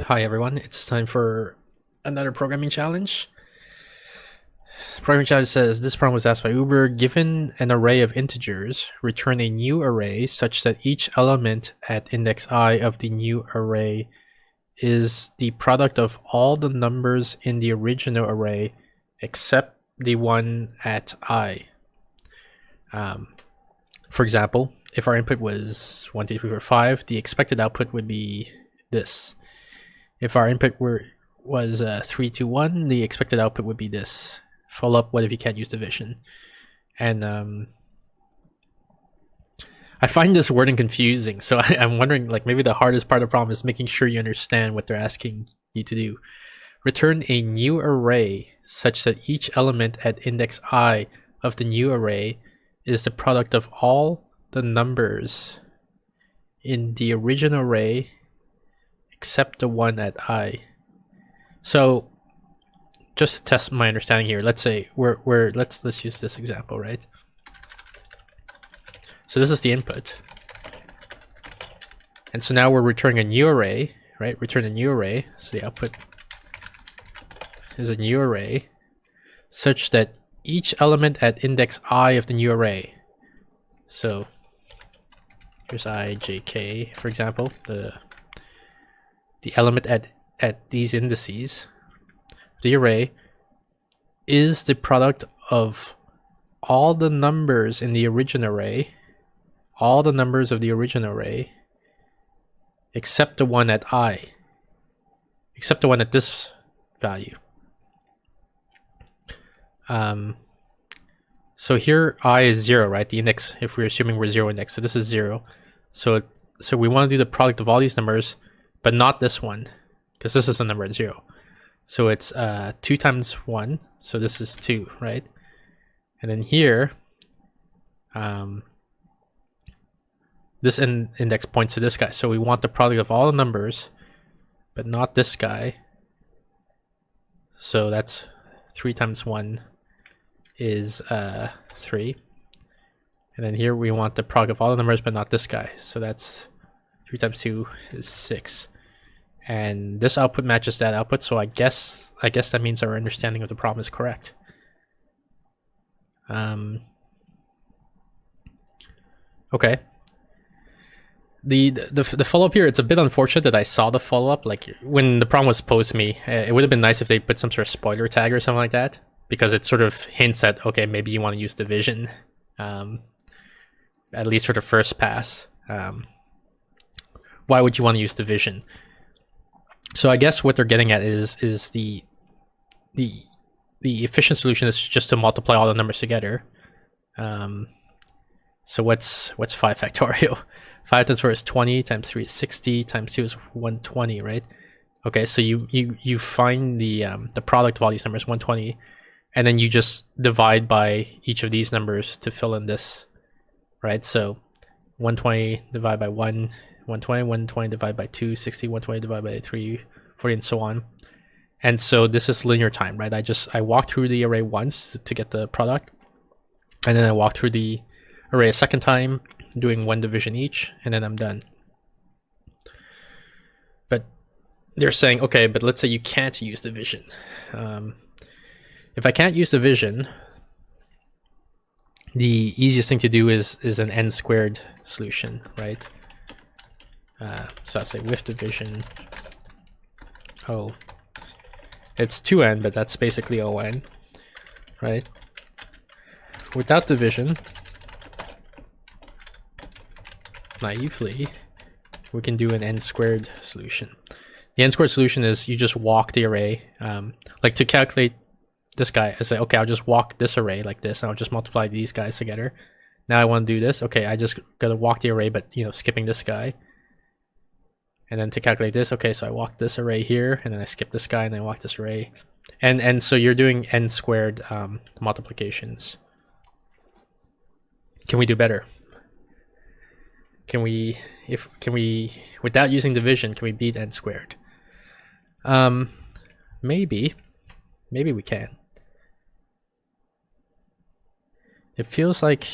Hi everyone, it's time for another programming challenge. The programming challenge says this problem was asked by Uber. Given an array of integers, return a new array such that each element at index I of the new array is the product of all the numbers in the original array except the one at I. For example, if our input was 1, 2, 3, 4, 5, the expected output would be this. If our input was 3, 2, 1, the expected output would be this. Follow up, what if you can't use division? And I find this wording confusing, so I'm wondering, like, maybe the hardest part of the problem is making sure you understand what they're asking you to do. Return a new array such that each element at index I of the new array is the product of all the numbers in the original array except the one at I. So just to test my understanding here, let's say let's use this example, right? So this is the input. And so now we're returning a new array, right? Return a new array. So the output is a new array such that each element at index I of the new array. So here's I, j, k, for example, the element at these indices, the array, is the product of all the numbers in the original array, all the numbers of the original array, except the one at I, except the one at this value. So here I is 0, right? The index, if we're assuming we're 0 index, so this is 0. So we want to do the product of all these numbers, but not this one, because this is a number at 0. So it's 2 times 1, so this is 2, right? And then here, this index points to this guy. So we want the product of all the numbers, but not this guy. So that's 3 times 1 is 3. And then here we want the product of all the numbers, but not this guy. So that's 3 times 2 is 6. And this output matches that output, so I guess that means our understanding of the problem is correct. Okay. The follow-up here, it's a bit unfortunate that I saw the follow-up. Like, when the problem was posed to me, it would have been nice if they put some sort of spoiler tag or something like that, because it sort of hints at, okay, maybe you want to use division, at least for the first pass. Why would you want to use division? So I guess what they're getting at is the efficient solution is just to multiply all the numbers together. So what's 5 factorial? 5 times 4 is 20, times 3 is 60, times 2 is 120, right? Okay, so you find the product of all these numbers, 120, and then you just divide by each of these numbers to fill in this, right? So 120 divided by 1, 120, 120 divided by 2, 60, 120 divided by 3, 40, and so on. And so this is linear time, right? I walk through the array once to get the product, and then I walk through the array a second time, doing 1 division each, and then I'm done. But they're saying, okay, but let's say you can't use division. If I can't use division, the easiest thing to do is an n squared solution, right? So I'll say with division, it's 2n, but that's basically on, right? Without division, naively, we can do an n squared solution. The n squared solution is you just walk the array. Like, to calculate this guy, I say, okay, I'll just walk this array like this, and I'll just multiply these guys together. Now I want to do this. Okay, I just gotta walk the array, but skipping this guy. And then to calculate this, okay, so I walk this array here, and then I skip this guy, and I walk this array, and so you're doing n squared multiplications. Can we do better? Can we without using division, can we beat n squared? Maybe we can. It feels like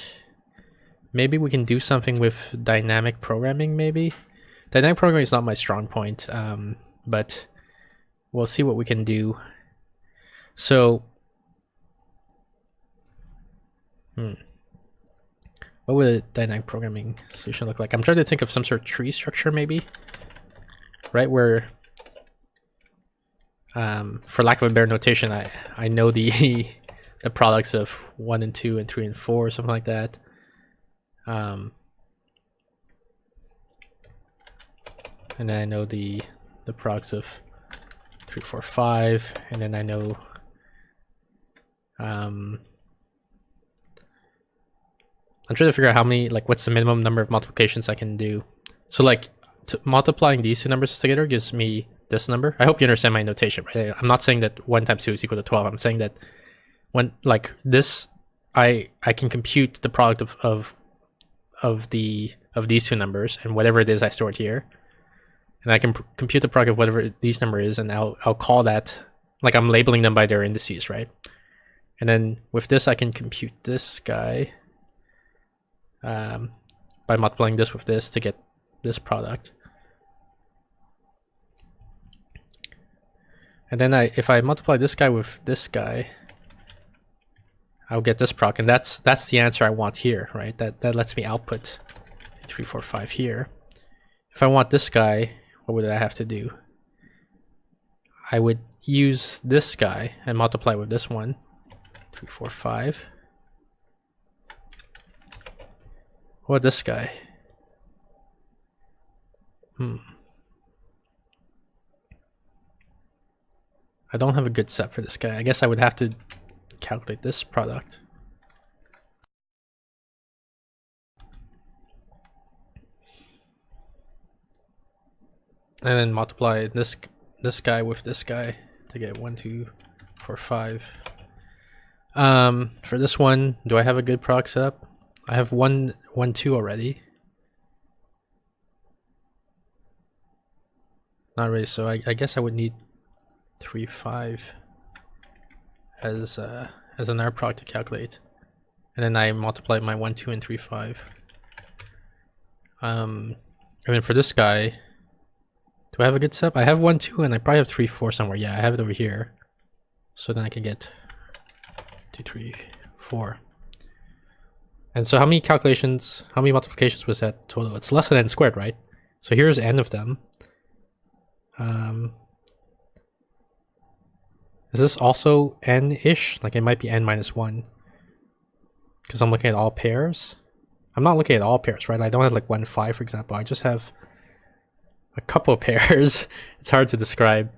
maybe we can do something with dynamic programming, maybe. Dynamic programming is not my strong point. but we'll see what we can do. So, what would a dynamic programming solution look like? I'm trying to think of some sort of tree structure, maybe, right? Where, for lack of a better notation, I know the the products of 1 and 2 and 3 and 4, something like that. And then I know the products of 3, 4, 5, and then I know I'm trying to figure out how many, like, what's the minimum number of multiplications I can do. So like multiplying these two numbers together gives me this number. I hope you understand my notation, right? I'm not saying that 1 times 2 is equal to 12. I'm saying that when, like, this, I can compute the product of these two numbers and whatever it is I stored here, and I can compute the product of whatever these number is, and I'll call that, like, I'm labeling them by their indices, right? And then with this I can compute this guy by multiplying this with this to get this product. And then if I multiply this guy with this guy, I'll get this product, and that's the answer I want here, right? That lets me output 3, 4, 5 here. If I want this guy, what would I have to do? I would use this guy and multiply with this one. 3, 4, 5. What about this guy? I don't have a good set for this guy. I guess I would have to calculate this product. And then multiply this guy with this guy to get 1, 2, 4, 5. For this one, do I have a good product set up? I have 1, 1, 2 already. Not really, so I guess I would need 3, 5 as another product to calculate, and then I multiply my 1, 2, and 3, 5. And then for this guy, do I have a good setup? I have 1, 2, and I probably have 3, 4 somewhere. Yeah, I have it over here. So then I can get 2, 3, 4. And so how many calculations, how many multiplications was that total? It's less than n squared, right? So here's n of them. Is this also n-ish? Like, it might be n minus 1. Because I'm looking at all pairs. I'm not looking at all pairs, right? I don't have like 1, 5, for example. I just have a couple of pairs. It's hard to describe.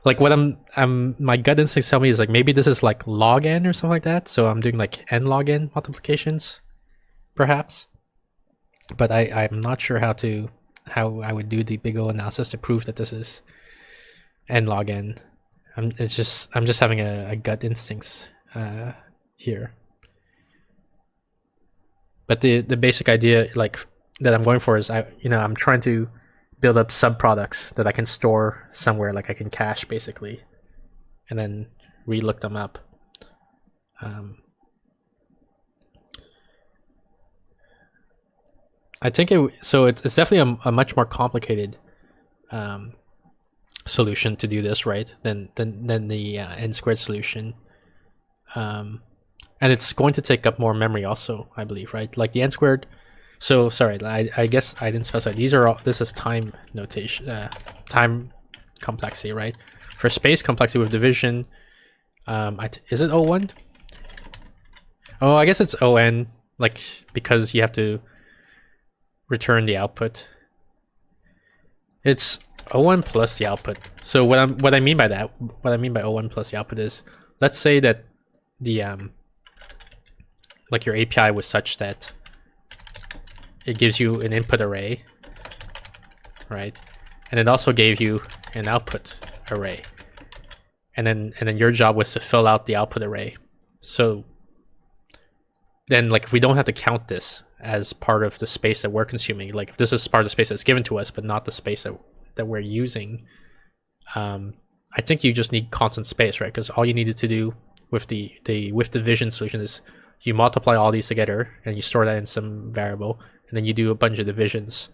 Like, what my gut instincts tell me is like, maybe this is like log n or something like that. So I'm doing like n log n multiplications, perhaps. But I'm not sure how I would do the big O analysis to prove that this is n log n. I'm just having a gut instincts here. But the basic idea, like, that I'm going for is I'm trying to build up subproducts that I can store somewhere, like I can cache basically, and then re-look them up. I think it's definitely a much more complicated solution to do this, right, than the n squared solution, and it's going to take up more memory also, I believe, right? Like the n squared. So sorry, I guess I didn't specify. This is time notation, time complexity, right? For space complexity with division, is it O1? Oh, I guess it's ON, like, because you have to return the output. It's O1 plus the output. So what I mean by O1 plus the output is, let's say that the like your API was such that it gives you an input array, right? And it also gave you an output array. And then your job was to fill out the output array. So then, like, if we don't have to count this as part of the space that we're consuming, like if this is part of the space that's given to us, but not the space that we're using, I think you just need constant space, right? Because all you needed to do with the division solution is you multiply all these together and you store that in some variable, and then you do a bunch of divisions.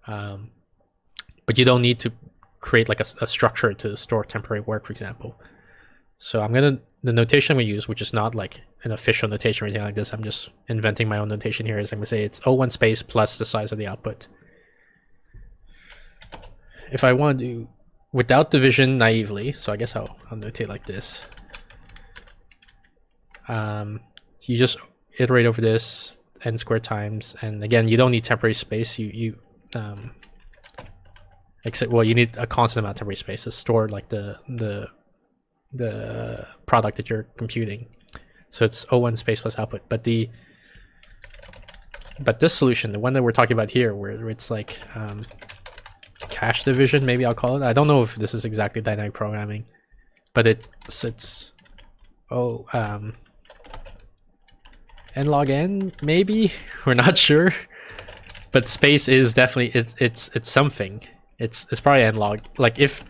But you don't need to create like a structure to store temporary work, for example. So the notation we use, which is not like an official notation or anything like this, I'm just inventing my own notation here, is I'm gonna say it's O1 space plus the size of the output. If I want to do without division naively, so I guess I'll notate like this. You just iterate over this n squared times, and again, you don't need temporary space. Except, well, you need a constant amount of temporary space to store like the product that you're computing. So it's O1 space plus output. But this solution, the one that we're talking about here, where it's like cache division, maybe I'll call it. I don't know if this is exactly dynamic programming, but it's n log n, maybe. We're not sure, but space is definitely it's something. It's probably n log. Like if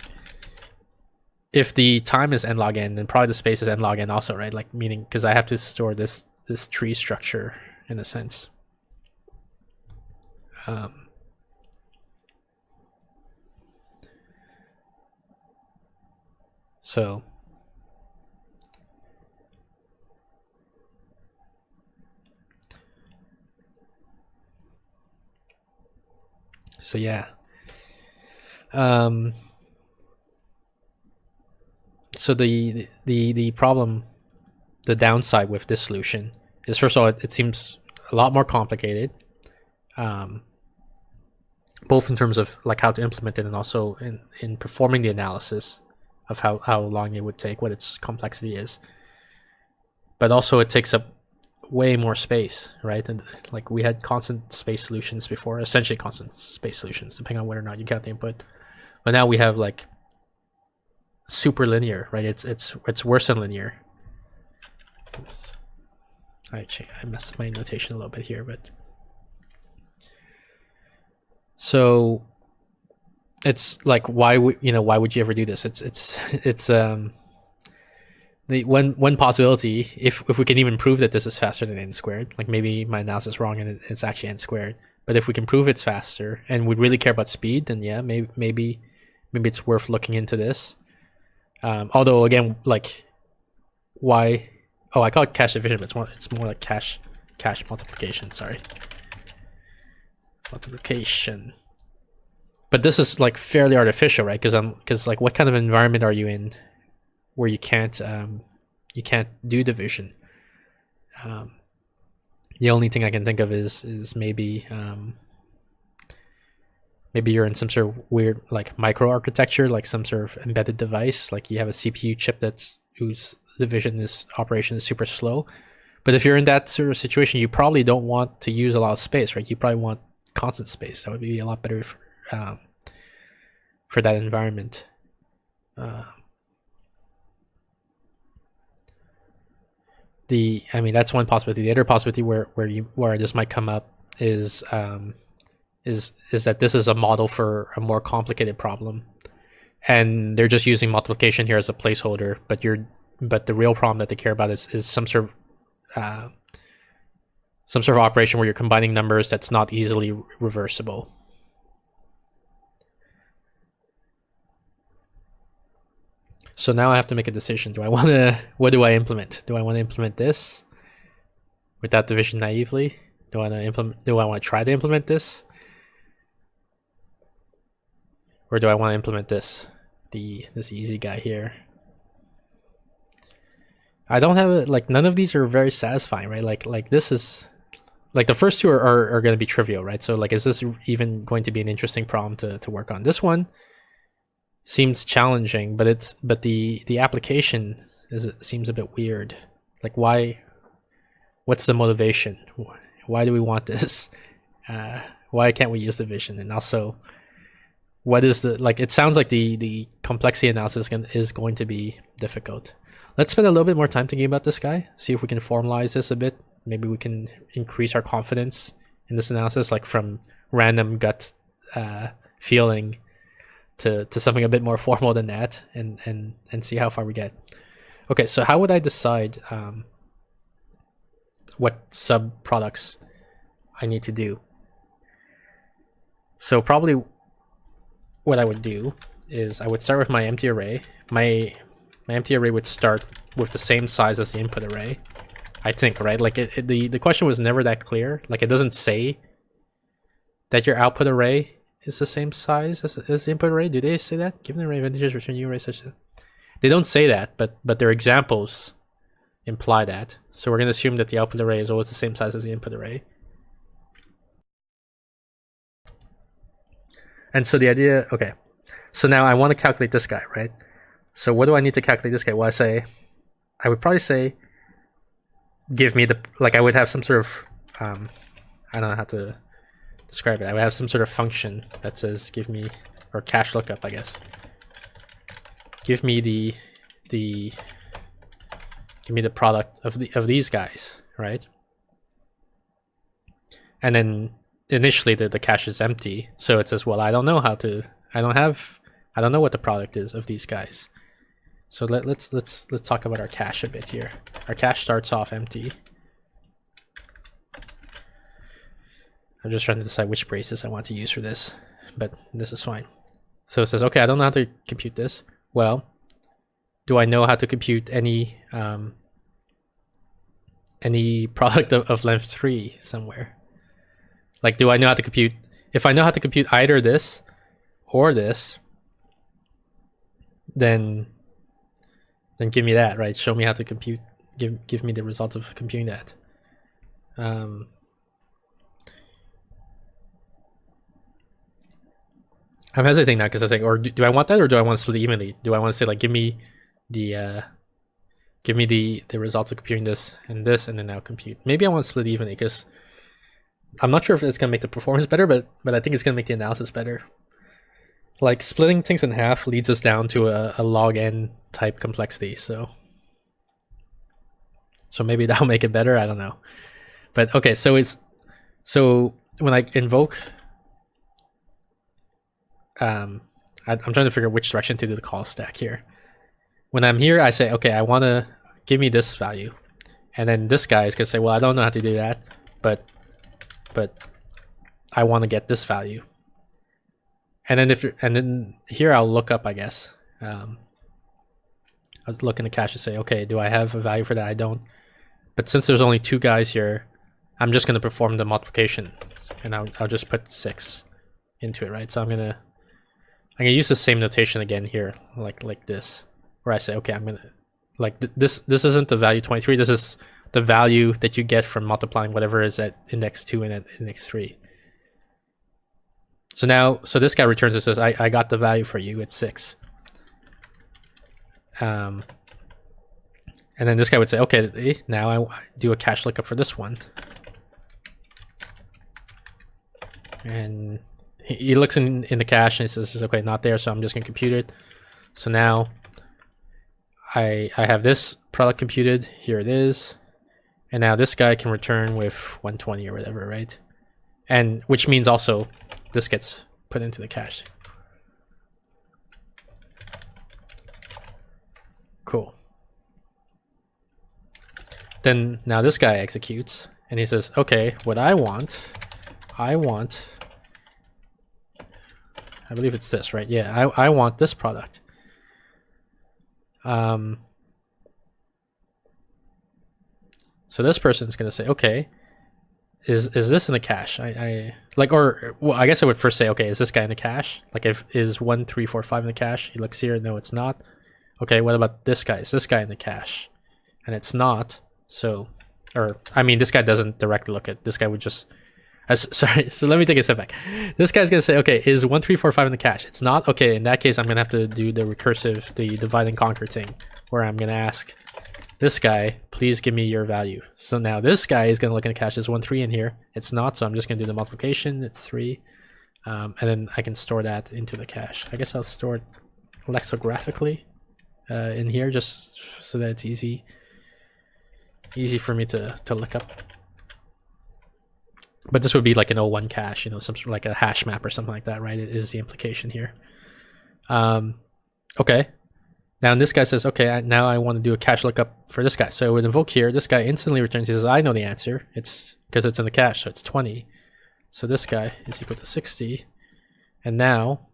the time is n log n, then probably the space is n log n also, right? Like meaning because I have to store this tree structure in a sense. So yeah. So the problem, the downside with this solution is, first of all, it seems a lot more complicated, both in terms of like how to implement it and also in performing the analysis of how long it would take, what its complexity is. But also it takes up way more space, right? And like we had constant space solutions before, essentially constant space solutions, depending on whether or not you count the input. But now we have like super linear, right? It's worse than linear. Oops. I messed my notation a little bit here, but so it's like why would you ever do this? It's the one possibility, if we can even prove that this is faster than n squared, like maybe my analysis is wrong and it's actually n squared, but if we can prove it's faster and we really care about speed, then yeah, maybe it's worth looking into this. Although again, like why? Oh, I call it cache division, but it's more like cache multiplication. Sorry, multiplication. But this is like fairly artificial, right? Because like what kind of environment are you in where you can't do division? The only thing I can think of is maybe maybe you're in some sort of weird like microarchitecture, like some sort of embedded device, like you have a CPU chip whose division operation is super slow. But if you're in that sort of situation, you probably don't want to use a lot of space, right? You probably want constant space. That would be a lot better for that environment. I mean, that's one possibility. The other possibility where this might come up is that this is a model for a more complicated problem, and they're just using multiplication here as a placeholder. But the real problem that they care about is some sort of operation where you're combining numbers that's not easily reversible. So now I have to make a decision. What do I implement? Do I want to implement this without division naively? Do I want to try to implement this? Or do I want to implement this easy guy here? I don't have like none of these are very satisfying, right? Like this is like the first two are going to be trivial, right? So like, is this even going to be an interesting problem to work on? This one seems challenging, but the application seems a bit weird. Like why? What's the motivation? Why do we want this? Why can't we use division? And also, what is it sounds like the complexity analysis is going to be difficult. Let's spend a little bit more time thinking about this guy, see if we can formalize this a bit. Maybe we can increase our confidence in this analysis, like from random gut feeling to something a bit more formal than that, and see how far we get. Okay, so how would I decide what sub products I need to do? So probably what I would do is I would start with my empty array. My empty array would start with the same size as the input array. I think, right? Like the question was never that clear. Like it doesn't say that your output array is the same size as the input array. Do they say that? Given the array of integers, return new array such that they don't say that, but their examples imply that. So we're going to assume that the output array is always the same size as the input array. And so the idea, okay. So now I want to calculate this guy, right? So what do I need to calculate this guy? Well, I would probably say, give me the, like I would have some sort of, I don't know how to describe it. I would have some sort of function that says give me, or cache lookup, I guess. Give me the product of these guys, right? And then initially the cache is empty, so it says, well, I don't know what the product is of these guys. So let's talk about our cache a bit here. Our cache starts off empty. I'm just trying to decide which braces I want to use for this, but this is fine. So it says, okay, I don't know how to compute this. Well, do I know how to compute any product of length 3 somewhere? Like, do I know how to compute? If I know how to compute either this or this, then give me that, right? Show me how to compute. Give me the results of computing that. I'm hesitating now because I was like, or do I want that, or do I want to split it evenly? Do I want to say like, give me the results of computing this, and then I'll compute. Maybe I want to split it evenly because I'm not sure if it's gonna make the performance better, but I think it's gonna make the analysis better. Like splitting things in half leads us down to a log n type complexity, so maybe that'll make it better. I don't know, but okay. So when I invoke, I'm trying to figure out which direction to do the call stack here. When I'm here, I say, okay, I want to give me this value, and then this guy is gonna say, well, I don't know how to do that, but I want to get this value. And then here I'll look up, I guess. I'll look in the cache to say, okay, do I have a value for that? I don't. But since there's only 2 guys here, I'm just gonna perform the multiplication, and I'll just put 6 into it, right? So I'm gonna use the same notation again here, like this, where I say, okay, I'm gonna this isn't the value 23. This is the value that you get from multiplying whatever is at index 2 and at index 3. So this guy returns and says, I got the value for you, it's 6. And then this guy would say, okay, now I do a cache lookup for this one. And he looks in the cache and he says, okay, not there, so I'm just gonna compute it. So now I have this product computed, here it is. And now this guy can return with 120 or whatever, right? And which means also this gets put into the cache. Cool. Then now this guy executes and he says, okay, what I believe it's this, right? Yeah, I want this product. So this person's gonna say, okay, is this in the cache? I guess I would first say, okay, is this guy in the cache? Like, if is 1, 3, 4, 5 in the cache? He looks here, no, it's not. Okay, what about this guy? Is this guy in the cache? And it's not. So, or I mean, this guy doesn't directly look at. This guy would just. Sorry. So let me take a step back. This guy's gonna say, okay, is 1, 3, 4, 5 in the cache? It's not. Okay, in that case, I'm gonna have to do the recursive, the divide and conquer thing, where I'm gonna ask this guy, please give me your value. So now this guy is going to look in the cache. There's 1, 3 in here. It's not, so I'm just going to do the multiplication. It's 3. And then I can store that into the cache. I guess I'll store it lexicographically in here just so that it's easy for me to look up. But this would be like an O1 cache, you know, some sort of like a hash map or something like that, right? It is the implication here. Okay. Now this guy says, okay, now I want to do a cache lookup for this guy. So with invoke here, this guy instantly returns. He says, I know the answer. It's because it's in the cache, so it's 20. So this guy is equal to 60. And now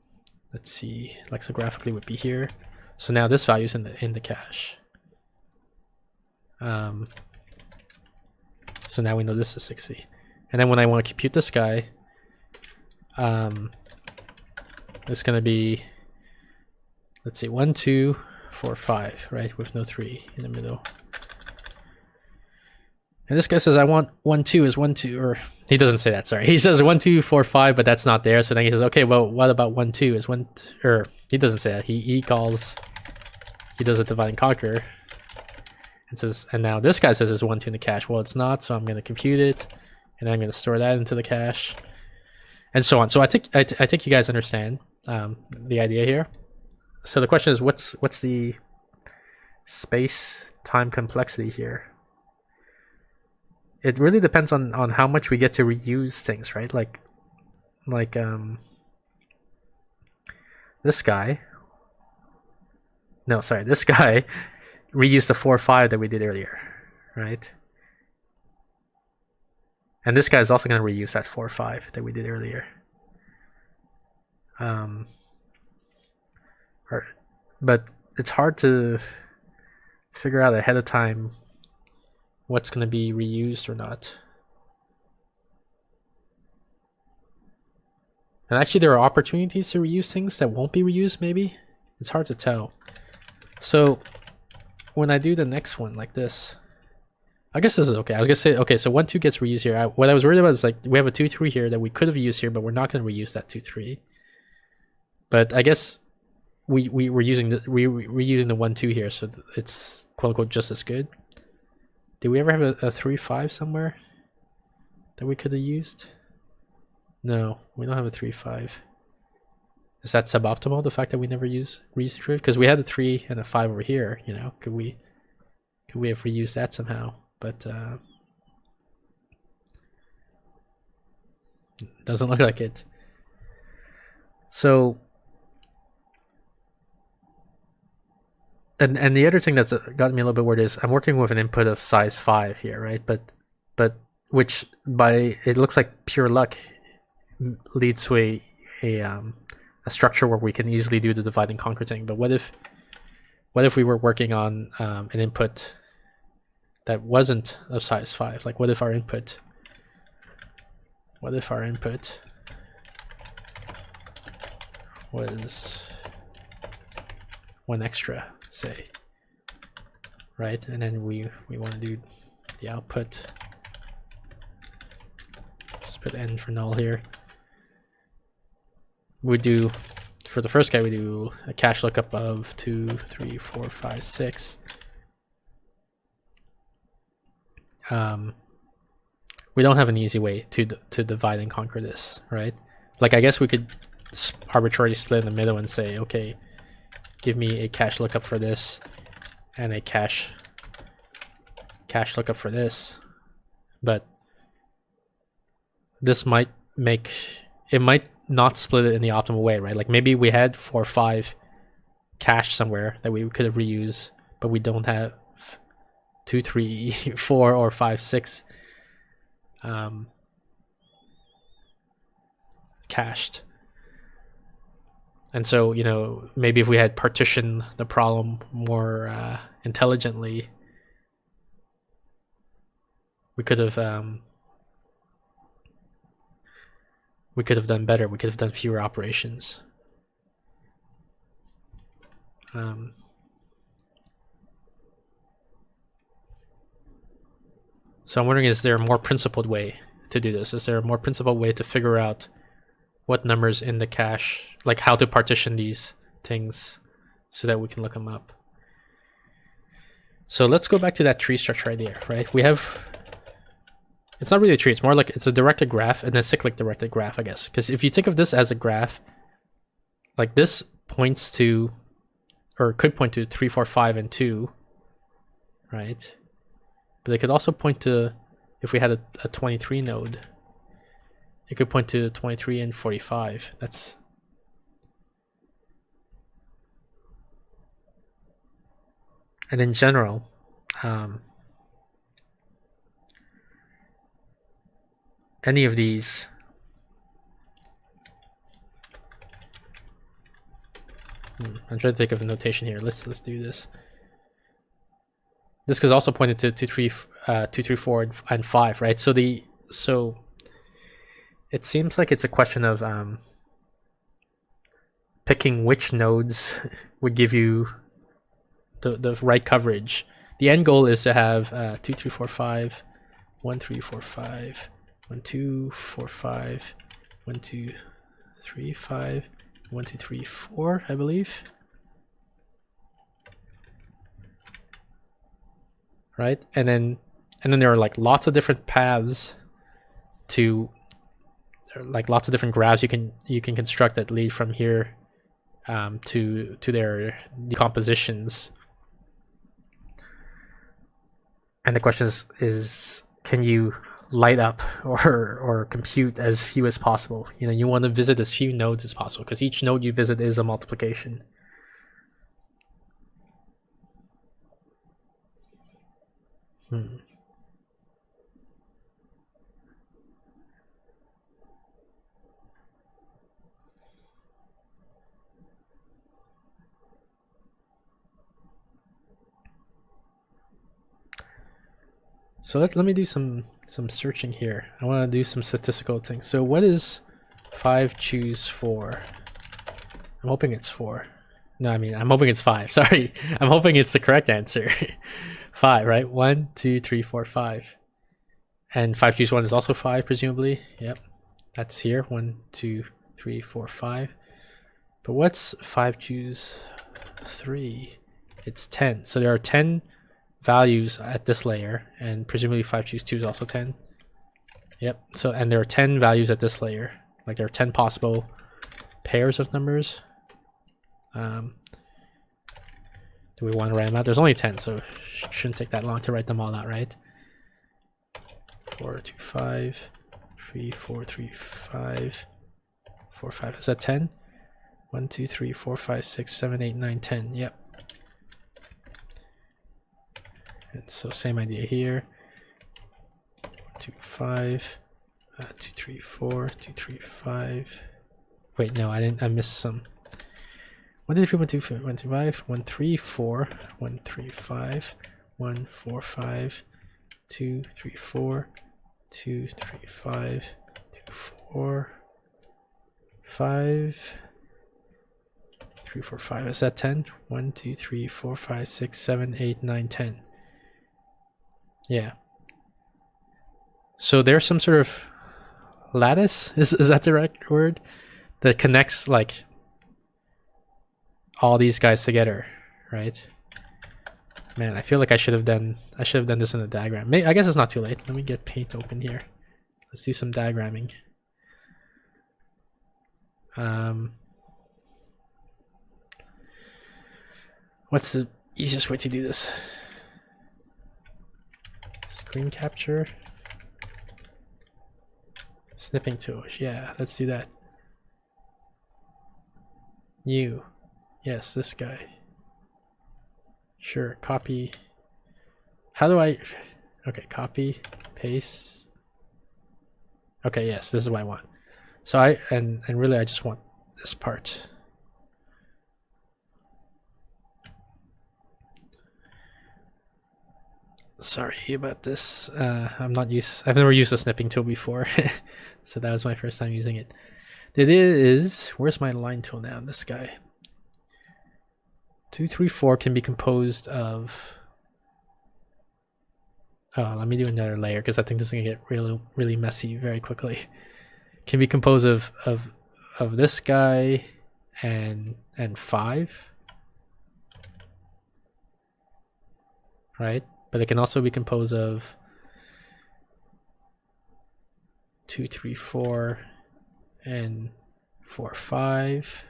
let's see, lexicographically would be here. So now this value is in the cache. So now we know this is 60. And then when I want to compute this guy, it's going to be, let's see, 1, 2, 4, 5, right? With no 3 in the middle. And this guy says I want 1, 2 is 1, 2, or he doesn't say that, sorry. He says 1, 2, 4, 5, but that's not there. So then he says, okay, well, what about 1, 2 is 1, or he doesn't say that. He does a divide and conquer. And says, and now this guy says it's 1, 2 in the cache. Well, it's not, so I'm going to compute it, and I'm going to store that into the cache, and so on. So I think you guys understand the idea here. So the question is, what's the space-time complexity here? It really depends on how much we get to reuse things, right? Like this guy. No, sorry, this guy reused the 4, 5 that we did earlier, right? And this guy is also going to reuse that 4, 5 that we did earlier. But it's hard to figure out ahead of time what's going to be reused or not. And actually there are opportunities to reuse things that won't be reused, maybe? It's hard to tell. So when I do the next one like this, I guess this is okay. I was gonna say, okay, so 1, 2 gets reused here. What I was worried about is like we have a 2, 3 here that we could have used here, but we're not gonna reuse that 2, 3. But I guess we're reusing the 1, 2 here, so it's quote unquote just as good. Did we ever have a 3, 5 somewhere that we could have used? No, we don't have a 3, 5. Is that suboptimal, the fact that we never reused it? Because we had a 3 and a 5 over here, you know, could we have reused that somehow? But doesn't look like it. So and the other thing that's got me a little bit worried is I'm working with an input of size 5 here, right? But which by it looks like pure luck leads to a structure where we can easily do the divide and conquer thing. But what if we were working on an input that wasn't of size 5? Like what if our input was 1 extra, say, right? And then we want to do the output, just put n for null here. We do, for the first guy, we do a cache lookup of 2, 3, 4, 5, 6. We don't have an easy way to divide and conquer this, right? Like I guess we could arbitrarily split in the middle and say, okay, give me a cache lookup for this and a cache lookup for this, but this might not split it in the optimal way, right? Like maybe we had 4 or 5 cache somewhere that we could have reused, but we don't have 2, 3, 4, or 5, 6 cached. And so, you know, maybe if we had partitioned the problem more intelligently, we could have done better. We could have done fewer operations. So I'm wondering, is there a more principled way to do this? Is there a more principled way to figure out what numbers in the cache, like how to partition these things so that we can look them up? So let's go back to that tree structure idea, right? We have, it's not really a tree, it's more like it's a directed graph and a cyclic directed graph, I guess. Because if you think of this as a graph, like this points to, or could point to 3, 4, 5, and 2, right? But they could also point to, if we had a 23 node, it could point to 23 and 45. That's, and in general, any of these I'm trying to think of a notation here. Let's do this. This could also point to 2, 3, 4, and 5, right? So it seems like it's a question of picking which nodes would give you the right coverage. The end goal is to have 2, 3, 4, 5, 1, 3, 4, 5, 1, 2, 4, 5, 1, 2, 3, 5, 1, 2, 3, 4, I believe. Right, and then there are like lots of different paths to, like lots of different graphs you can construct that lead from here to their decompositions. And the question is can you light up or compute as few as possible? You know, you want to visit as few nodes as possible because each node you visit is a multiplication. So let me do some searching here. I want to do some statistical things. So what is 5 choose 4? I'm hoping it's 4. No, I mean, I'm hoping it's 5. Sorry. I'm hoping it's the correct answer. 5, right? 1, 2, 3, 4, 5. And 5 choose 1 is also 5, presumably. Yep. That's here. 1, 2, 3, 4, 5. But what's 5 choose 3? It's 10. So there are 10 values at this layer, and presumably 5 choose 2 is also 10. Yep. So, and there are 10 values at this layer. Like there are 10 possible pairs of numbers. Do we want to write them out? There's only 10, so it shouldn't take that long to write them all out, right? 4, 2, 5, 3, 4, 3, 5, 4, 5. Is that 10? 1, 2, 3, 4, 5, 6, 7, 8, 9, 10. Yep. And so same idea here. 2, 5, 2, 3, 4, 2, 3, 5. Wait, no, I missed some. 1, 2, 3, 1, 2, 1, 2, 5, 1, 3, 4, 1, 3, 5, 1, 4, 5, 2, 3, 4, 2, 3, 5, 2, 4, 5, 3, 4, 5. Is that 10? 1, 2, 3, 4, 5, 6, 7, 8, 9, 10. Yeah. So there's some sort of lattice, is that the right word? That connects like all these guys together, right? Man, I feel like I should have done this in a diagram. I guess it's not too late. Let me get Paint open here. Let's do some diagramming. What's the easiest way to do this? Screen capture. Snipping tools. Yeah, let's do that. New. Yes, this guy. Sure, copy. How do I... Okay, copy, paste. Okay, yes, this is what I want. So and really I just want this part. Sorry about this. I've never used a snipping tool before. So that was my first time using it. The idea is, where's my line tool now? This guy. 2, 3, 4 can be composed of... Oh, let me do another layer because I think this is gonna get really messy very quickly. Can be composed of this guy and 5, right? But it can also be composed of 2, 3, 4 and 4, 5.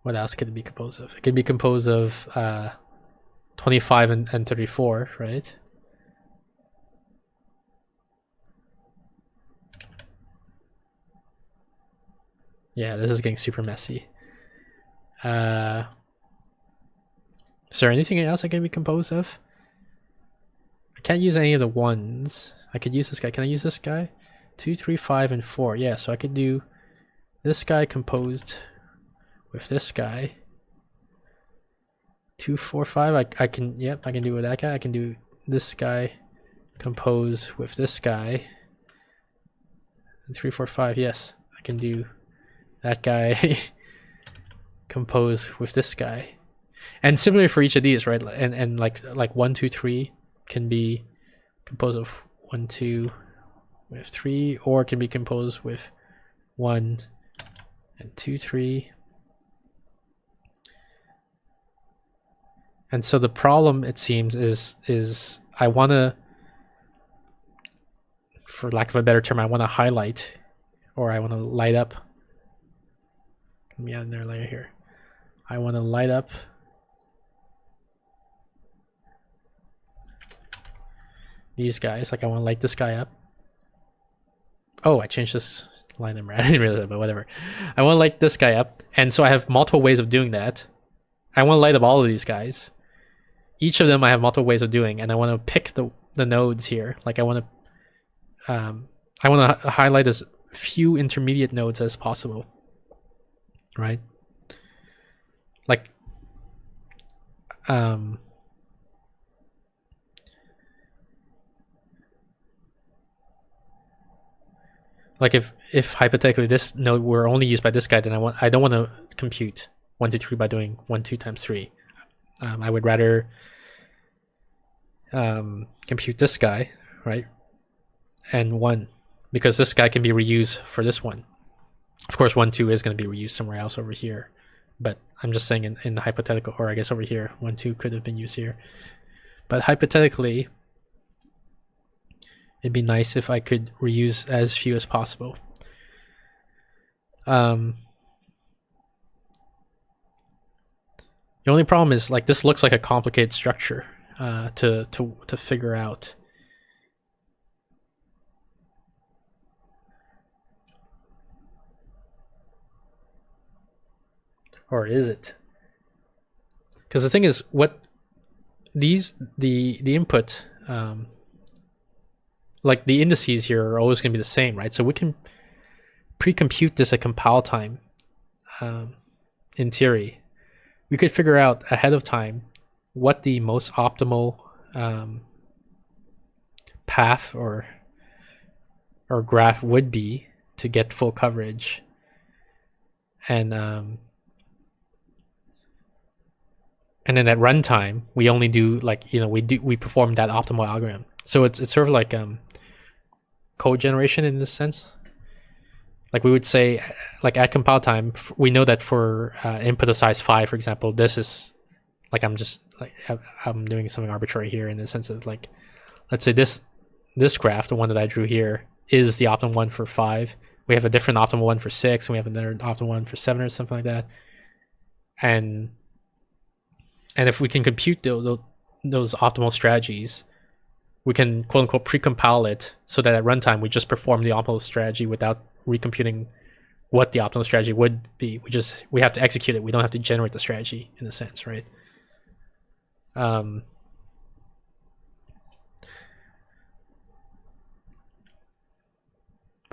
What else could it be composed of? It could be composed of 25 and 34, right? Yeah, this is getting super messy. Is there anything else I can be composed of? I can't use any of the ones. I could use this guy. Can I use this guy? 2, 3, 5, and 4. Yeah, so I could do this guy composed with this guy. 2, 4, 5. I can, yep, I can do with that guy. I can do this guy compose with this guy. 3, 4, 5. Yes, I can do that guy compose with this guy. And similarly for each of these, right? And like 1, 2, 3 can be composed of 1, 2 with 3, or it can be composed with 1 and 2, 3. And so the problem, it seems, is I want to, for lack of a better term, I want to highlight, or I want to light up. Let me add another layer here. I want to light up these guys. Like I want to light this guy up. Oh, I changed this line number. I didn't realize that, but whatever. I want to light this guy up. And so I have multiple ways of doing that. I want to light up all of these guys. Each of them I have multiple ways of doing, and I want to pick the nodes here. Like I want to highlight as few intermediate nodes as possible, right? Like like if hypothetically this node were only used by this guy, then I don't want to compute 1, 2, 3 by doing 1, 2 times 3. I would rather compute this guy, right, and 1, because this guy can be reused for this one. Of course, 1, 2 is going to be reused somewhere else over here, but I'm just saying in the hypothetical, or I guess over here, 1, 2 could have been used here. But hypothetically, it'd be nice if I could reuse as few as possible. The only problem is, like, this looks like a complicated structure to figure out. Or is it? Because the thing is, what the input, like the indices here are always going to be the same, right? So we can pre-compute this at compile time. In theory, we could figure out ahead of time what the most optimal path or graph would be to get full coverage, and then at runtime we only do, like, we perform that optimal algorithm. So it's sort of like code generation in this sense. Like we would say, like at compile time, we know that for input of size 5, for example, this is, like, I'm doing something arbitrary here in the sense of, like, let's say this graph, the one that I drew here, is the optimal one for 5. We have a different optimal one for 6, and we have another optimal one for 7 or something like that. And if we can compute those optimal strategies, we can quote unquote pre-compile it so that at runtime we just perform the optimal strategy without recomputing what the optimal strategy would be. We have to execute it. We don't have to generate the strategy, in a sense, right? But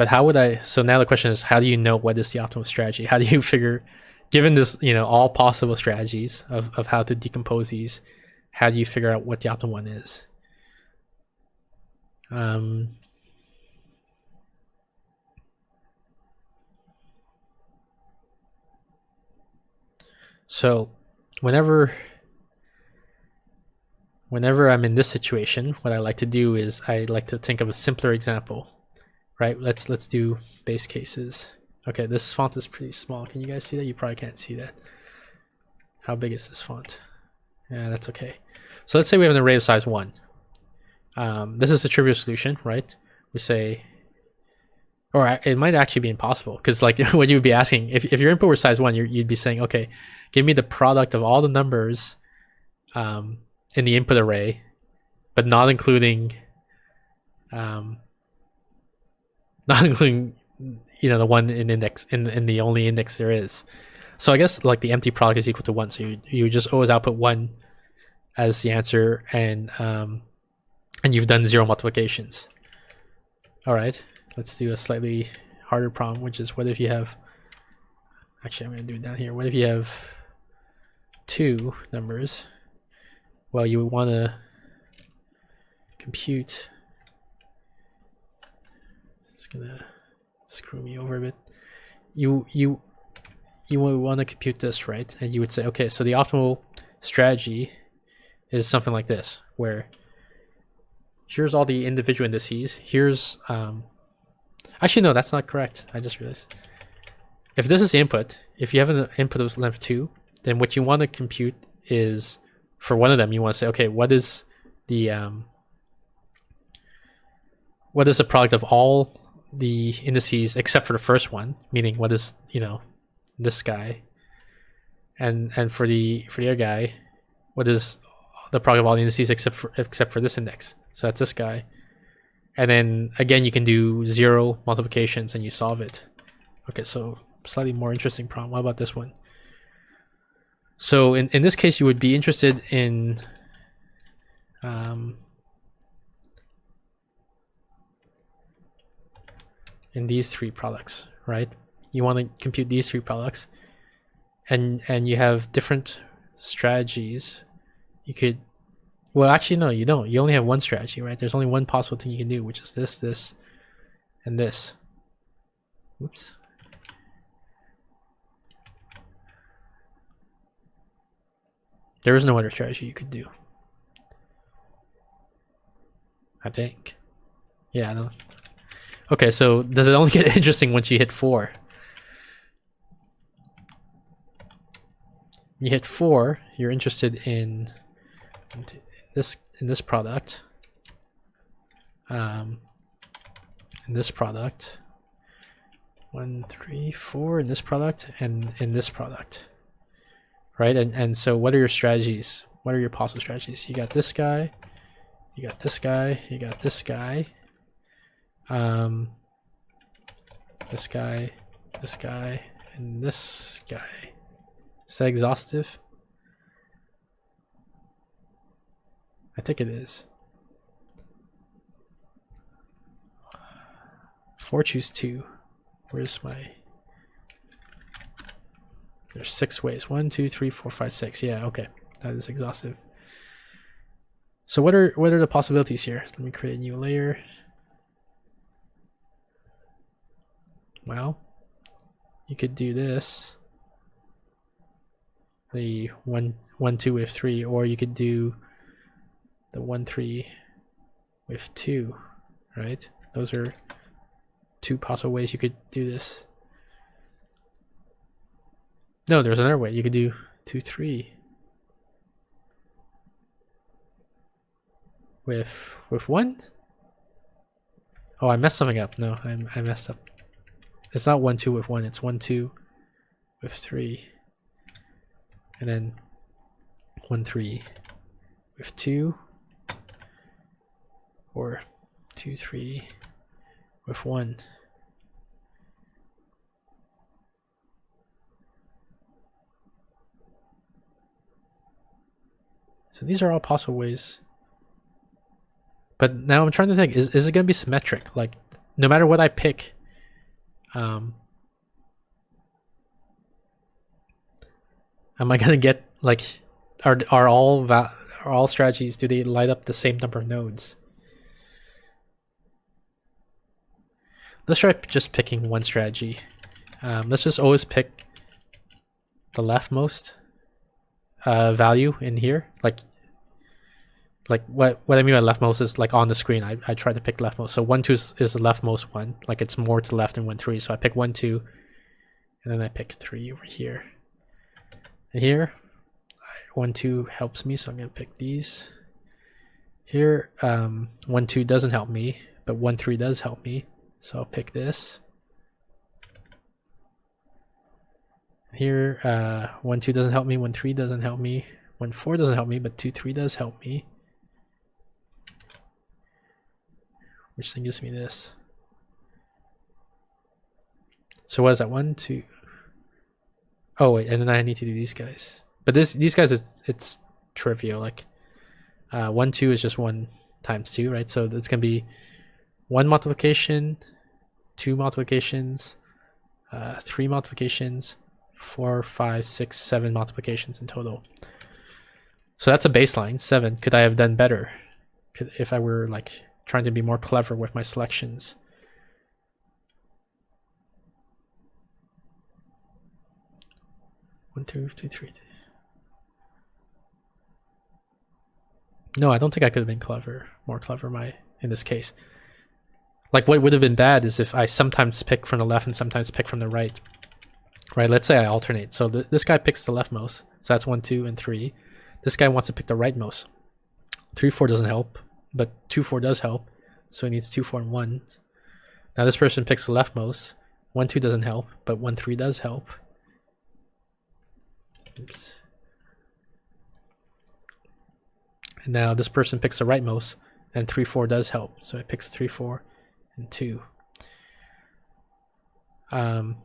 how would so now the question is, how do you know what is the optimal strategy? How do you figure, given this, all possible strategies of how to decompose these, how do you figure out what the optimal one is? So whenever I'm in this situation, what I like to do is I like to think of a simpler example, right? Let's do base cases. Okay, this font is pretty small. Can you guys see that? You probably can't see that. How big is this font? Yeah, that's okay. So let's say we have an array of size 1. This is a trivial solution, right? We say, or it might actually be impossible, because, like, what you would be asking, if your input were size 1, you'd be saying, okay, give me the product of all the numbers in the input array, but not including the one in index, in the only index there is. So I guess, like, the empty product is equal to 1, so you just always output 1 as the answer, and you've done 0 multiplications. All right, let's do a slightly harder problem, which is what if you have, actually I'm going to do it down here. What if you have two numbers? Well, you would want to compute, it's going to screw me over a bit. You would want to compute this, right? And you would say, okay, so the optimal strategy is something like this, where here's all the individual indices. Here's, actually, no, that's not correct. I just realized. If this is the input, if you have an input of length 2, then what you want to compute is, for one of them, you want to say, okay, what is the product of all the indices except for the first one, meaning what is, you know, this guy, and for the other guy, what is the product of all the indices except for this index? So that's this guy. And then again, you can do 0 multiplications and you solve it. Okay, so slightly more interesting problem. What about this one? So in this case, you would be interested in these three products, right? You want to compute these three products, and you have different strategies. You could, well, actually, no, you don't. You only have one strategy, right? There's only one possible thing you can do, which is this, this, and this. Oops. There is no other strategy you could do, I think. Yeah, I know. Okay, so does it only get interesting once you hit 4? You hit 4, you're interested in this product, in this product, 1, 3, 4 in this product, and in this product, right? And so what are your strategies? What are your possible strategies? You got this guy, you got this guy, you got this guy, this guy, this guy, and this guy. Is that exhaustive? I think it is. 4, choose 2. Where's my... There's 6 ways. 1, 2, 3, 4, 5, 6. Yeah, okay. That is exhaustive. So what are the possibilities here? Let me create a new layer. Well, you could do this. The 1, 2 with 3, or you could do the 1, 3 with 2, right? Those are 2 possible ways you could do this. No, there's another way. You could do 2, 3 with 1. Oh, I messed something up. No, I messed up. It's not 1, 2 with 1. It's 1, 2 with 3. And then 1, 3 with 2, or 2, 3 with 1. So these are all possible ways. But now I'm trying to think, is it going to be symmetric? Like, no matter what I pick, am I gonna get, like, are all strategies, do they light up the same number of nodes? Let's try just picking one strategy. Let's just always pick the leftmost value in here. Like what I mean by leftmost is like on the screen. I try to pick leftmost. So 1, 2 is the leftmost one. Like it's more to the left than 1, 3. So I pick 1, 2, and then I pick 3 over here. And here, 1, 2 helps me, so I'm gonna pick these. Here, 1, 2 doesn't help me, but 1, 3 does help me, so I'll pick this. Here, 1, 2 doesn't help me, 1, 3 doesn't help me, 1, 4 doesn't help me, but 2, 3 does help me. Which then gives me this. So what is that? 1, 2. Oh wait, and then I need to do these guys. But these guys, it's trivial. Like 1, 2 is just 1 times 2, right? So it's gonna be 1 multiplication, 2 multiplications, 3 multiplications, 4, 5, 6, 7 multiplications in total. So that's a baseline, 7. Could I have done better if I were like trying to be more clever with my selections? One, two, two, three. No, I don't think I could have been more clever in this case. Like what would have been bad is if I sometimes pick from the left and sometimes pick from the right. Right, let's say I alternate. So this guy picks the leftmost. So that's 1, 2, and 3. This guy wants to pick the rightmost. 3, 4 doesn't help, but 2, 4 does help. So he needs 2, 4, and 1. Now this person picks the leftmost. 1, 2 doesn't help, but 1, 3 does help. Oops. And now this person picks the rightmost, and 3, 4 does help. So it picks 3, 4, and 2. And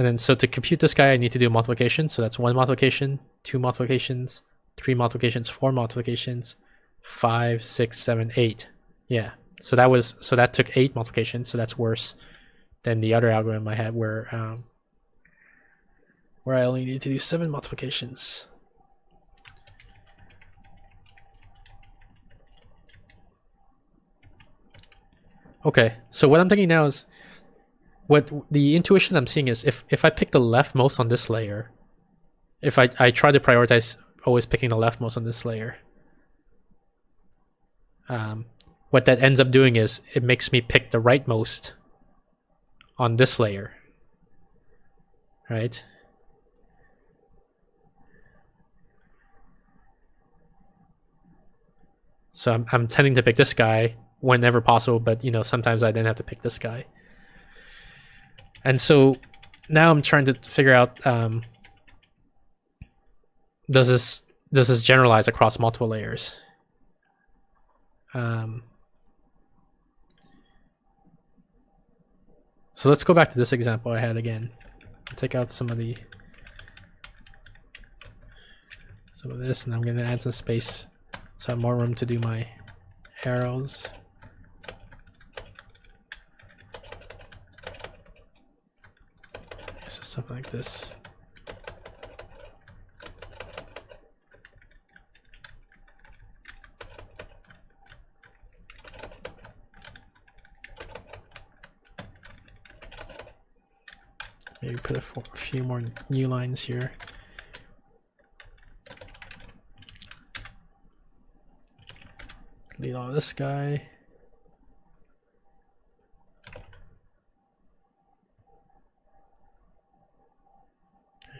then so to compute this guy, I need to do a multiplication. So that's 1 multiplication, 2 multiplications, 3 multiplications, 4 multiplications, 5, 6, 7, 8. Yeah. So that took 8 multiplications. So that's worse than the other algorithm I had where I only need to do 7 multiplications. Okay, so what I'm thinking now is, what the intuition I'm seeing is if I pick the leftmost on this layer, if I try to prioritize always picking the leftmost on this layer, what that ends up doing is it makes me pick the rightmost on this layer, right? So I'm tending to pick this guy whenever possible, but you know, sometimes I then have to pick this guy. And so now I'm trying to figure out, does this generalize across multiple layers? So let's go back to this example I had again. Take out some of this, and I'm going to add some space so I have more room to do my arrows. So something like this. Maybe put a few more new lines here. Delete all this guy.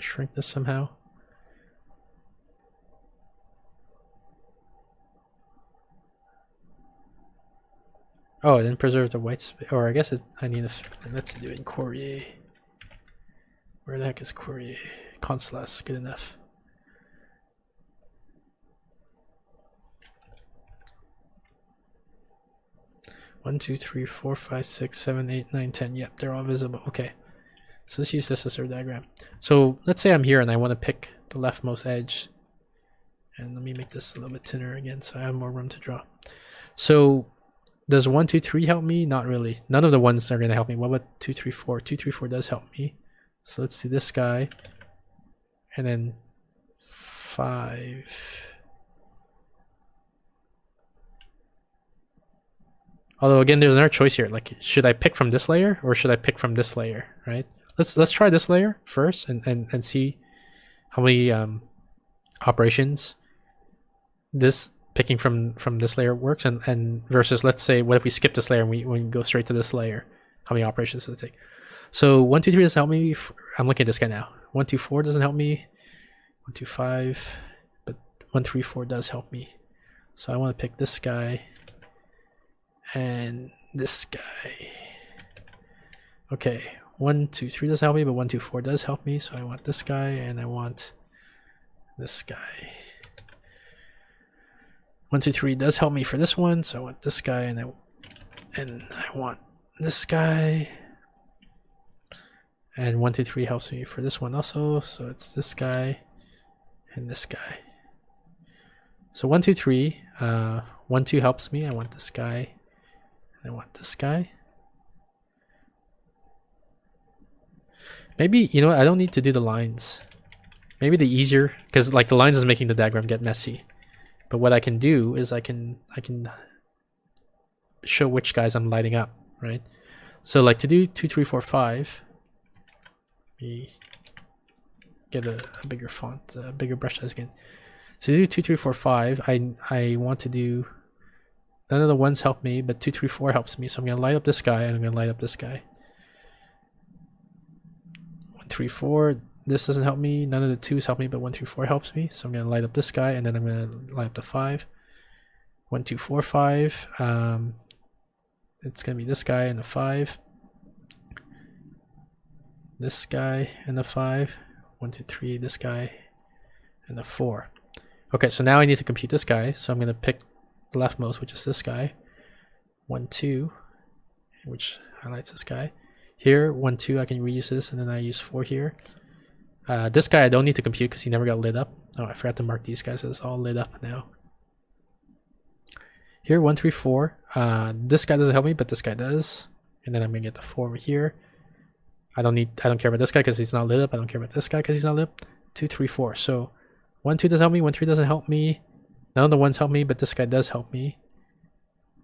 Shrink this somehow. Oh, I didn't preserve the white space. Or I guess I need to. Let's do it in Courier. Where the heck is Courier? Consulas, good enough. One, two, three, four, five, 6, 7, 8, 9, 10. Yep, they're all visible. Okay. So let's use this as our diagram. So let's say I'm here and I want to pick the leftmost edge. And let me make this a little bit thinner again so I have more room to draw. So does 1, 2, 3 help me? Not really. None of the ones are going to help me. What about 2, 3, 4? 2, 3, 4 does help me. So let's do this guy. And then 5. Although again, there's another choice here. Like, should I pick from this layer or should I pick from this layer, right? Let's try this layer first and see how many operations this picking from this layer works, and versus, let's say, what if we skip this layer and we go straight to this layer? How many operations does it take? So 1, 2, 3 doesn't help me. I'm looking at this guy now. 1, 2, 4 doesn't help me. 1, 2, 5, but 1, 3, 4 does help me. So I want to pick this guy and this guy. Okay, 1, 2, 3 doesn't help me, but 1, 2, 4 does help me. So I want this guy and I want this guy. 1, 2, 3 does help me for this one, so I want this guy and I want this guy. And 1, 2, 3 helps me for this one also, so it's this guy and this guy. So 1, 2, 3, 1, 2 helps me. I want this guy. I want this guy. Maybe, you know what, I don't need to do the lines. Maybe the easier, because like the lines is making the diagram get messy. But what I can do is I can show which guys I'm lighting up, right? So like to do 2, 3, 4, 5, we get a bigger font, a bigger brush size again. So to do 2, 3, 4, 5, I want to do, none of the ones help me, but 2, 3, 4 helps me. So I'm gonna light up this guy and I'm gonna light up this guy. 1, 3, 4. This doesn't help me. None of the 2s help me, but 1, 3, 4 helps me. So I'm gonna light up this guy and then I'm gonna light up the 5. 1, 2, 4, 5. It's gonna be this guy and the 5. This guy and the 5. 1, 2, 3. This guy and the 4. Okay, so now I need to compute this guy. So I'm gonna pick the leftmost, which is this guy. 1, 2, which highlights this guy. Here, 1, 2. I can reuse this, and then I use 4 here. This guy I don't need to compute because he never got lit up. Oh, I forgot to mark these guys as all lit up now. Here, 1, 3, 4. This guy doesn't help me, but this guy does. And then I'm gonna get the 4 over here. I don't care about this guy because he's not lit up. I don't care about this guy because he's not lit up. 2, 3, 4. So 1, 2 doesn't help me. 1, 3 doesn't help me. None of the ones help me, but this guy does help me.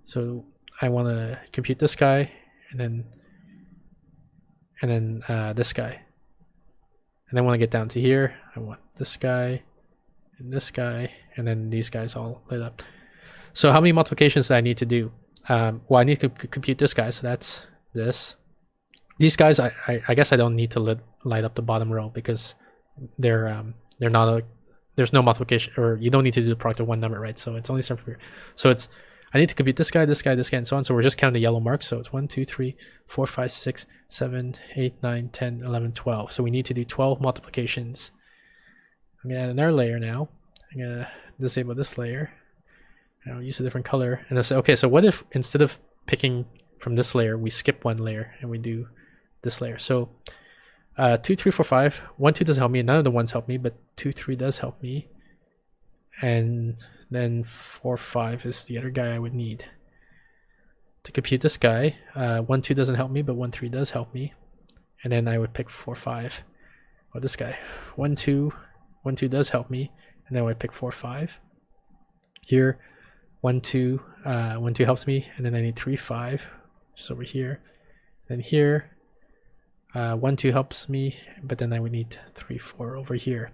So I want to compute this guy, and then this guy. And then when I get down to here, I want this guy, and then these guys all lit up. So how many multiplications do I need to do? Well, I need to compute this guy, so that's this. These guys, I guess I don't need to light up the bottom row because they're not a, there's no multiplication, or you don't need to do the product of one number, right? So it's only something for here. So it's, I need to compute this guy, this guy, this guy, and so on. So we're just counting the yellow marks. So it's 1, 2, 3, 4, 5, 6, 7, 8, 9, 10, 11, 12. So we need to do 12 multiplications. I'm gonna add another layer now. I'm gonna disable this layer. I'll use a different color. And I'll say, okay, so what if instead of picking from this layer, we skip one layer and we do this layer? So 2, 3, 4, 5. 1, 2 doesn't help me. None of the ones help me, but 2, 3 does help me. And then 4, 5 is the other guy I would need to compute this guy. 1, 2 doesn't help me, but 1, 3 does help me. And then I would pick 4, 5. Well, this guy. 1, 2 does help me, and then I would pick 4, 5. Here, 1, 2 helps me, and then I need 3, 5, which is over here. Then here, 1, 2 helps me, but then I would need 3, 4 over here.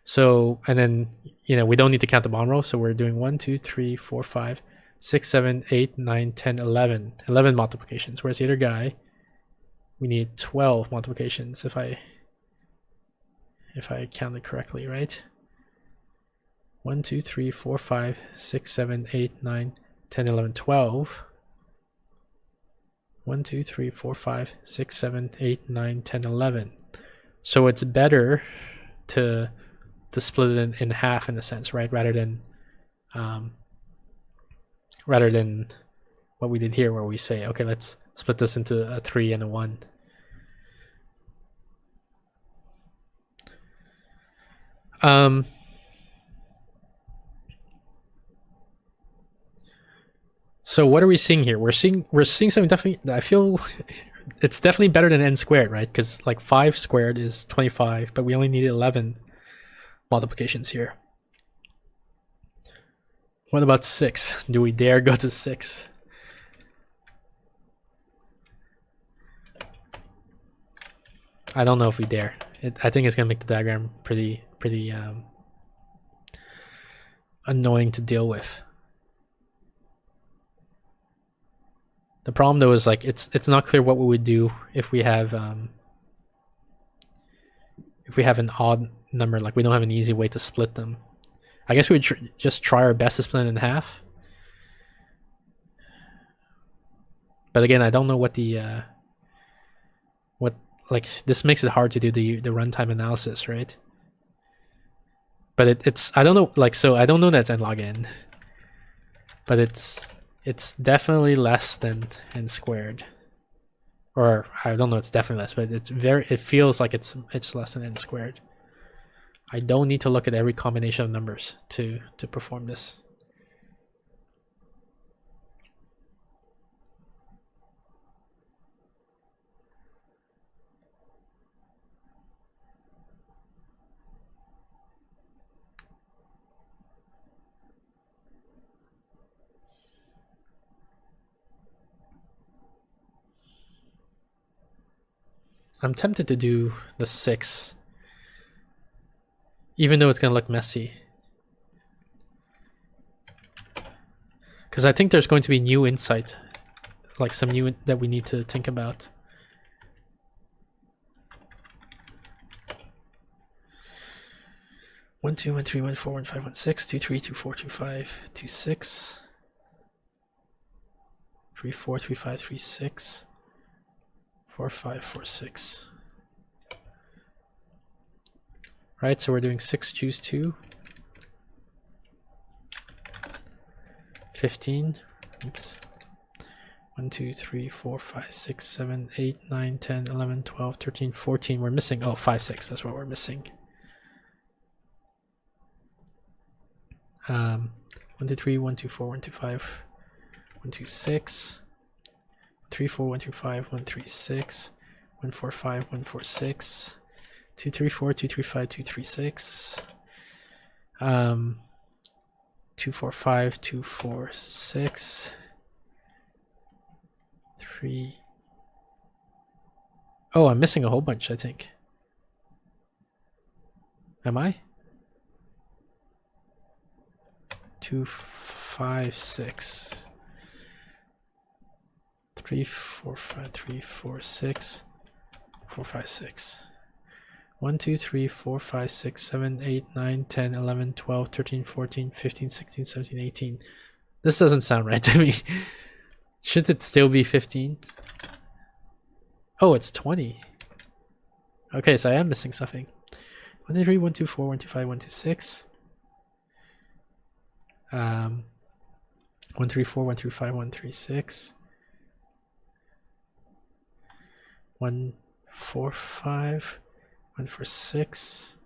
So, and then, you know, we don't need to count the bottom row, so we're doing 1, 2, 3, 4, 5, 6, 7, 8, 9, 10, 11. 11 multiplications, whereas the other guy, we need 12 multiplications if I counted correctly, right? 1, 2, 3, 4, 5, 6, 7, 8, 9, 10, 11, 12. 1, 2, 3, 4, 5, 6, 7, 8, 9, 10, 11. So it's better to split it in half in a sense, right? Rather than what we did here, where we say, okay, let's split this into a 3 and a 1. So what are we seeing here? We're seeing something definitely, I feel it's definitely better than n squared, right? Because like 5 squared is 25, but we only need 11 multiplications here. What about 6? Do we dare go to 6? I don't know if we dare. I think it's gonna make the diagram pretty annoying to deal with. The problem though is like it's not clear what we would do if we have an odd number, like we don't have an easy way to split them. I guess we would just try our best to split it in half. But again, I don't know what the like this makes it hard to do the runtime analysis, right? But it's I don't know, like, so I don't know that's n log n, but it's definitely less than n squared, or I don't know, it's definitely less, but it feels like it's less than n squared. I don't need to look at every combination of numbers to perform this. I'm tempted to do the 6, even though it's gonna look messy. Because I think there's going to be new insight, like some new that we need to think about. One, 2, 1, 3, 1, 4, 1, 5, 1, 6, 2, 3, 2, 4, 2, 5, 2, 6, 3, 4, 3, 5, 3, 6, 4, 5, 4, 6. Right, so we're doing 6, choose 2. 15. Oops. 1, 2, 3, 4, 5, 6, 7, 8, 9, 10, 11, 12, 13, 14. We're missing. Oh, 5, 6. That's what we're missing. 1, 2, 3, 1, 2, 4, 1, 2, 5, 1, 2, 6, 3, 4, 1, 2, 5, 1, 3, 6, 1, 4, 5, 1, 4, 6, 2, 3, 4, 2, 3, 5, 2, 3, 6, 2, 4, 5, 2, 4, 6, 3. Oh, I'm missing a whole bunch, I think. Am I? 2, 5, 6. 3, 4, 5, 3, 4, 6, 4, 5, 6. 1, 2, 3, 4, 5, 6, 7, 8, 9, 10, 11, 12, 13, 14, 15, 16, 17, 18. This doesn't sound right to me. Should it still be 15? Oh, it's 20. Okay, so I am missing something. 1, 2, 3, 1, 2, 4, 1, 2, 5, 1, 2, 6. 1, 3, 4, 1, 3, 5, 1, 3, 6. 1, 4, 5, 1, 4, 6.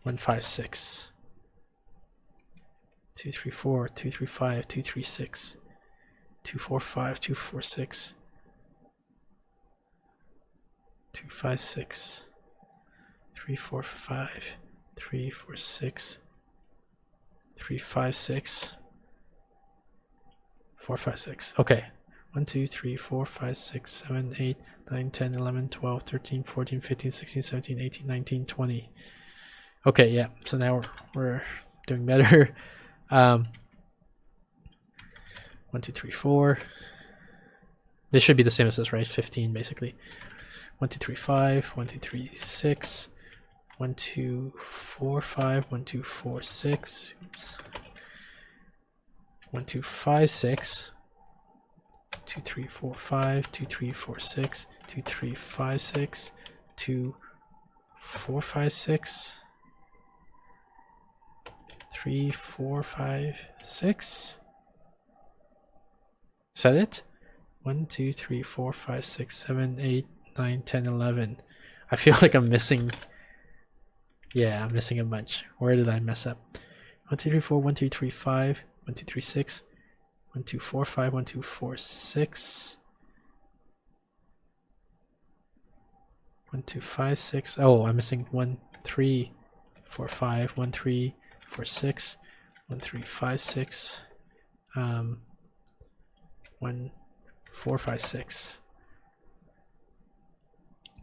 1, 5, 6. 2, 3, 4, 2, 3, 5, 2, 3, 6. 2, 4, 5, 2, 4, 6. 2, 5, 6. 3, 4, 5, 3, 4, 6. 3, 5, 6. 4, 5, 6. Okay. 1, 2, 3, 4, 5, 6, 7, 8, 9, 10, 11, 12, 13, 14, 15, 16, 17, 18, 19, 20. Okay, yeah. So now we're doing better. 1, 2, 3, 4. This should be the same as this, right? 15 basically. 1, 2, 3, 5. 1, 2, 3, 6. 1, 2, 4, 5. 1, 2, 4, 6. Oops. 1, 2, 5, 6. 2, 3, 4, 5. 2, 3, 4, 6. 2, 3, 5, 6. 2, 4, 5, 6. 3, 4, 5, 6. Is that it? 1, 2, 3, 4, 5, 6, 7, 8, 9, 10, 11. I feel like I'm missing. Yeah, I'm missing a bunch. Where did I mess up? 1, 2, 3, 4, 1, 2, 3, 5. 1, 2, 3, 6. 1, 2, 4, 5. 1, 2, 4, 6. 1, 2, 5, 6. Oh, I'm missing 1, 3, 4, 5. 1, 3, 4, 6. 1, 3, 5, 6. 1, 4, 5, 6.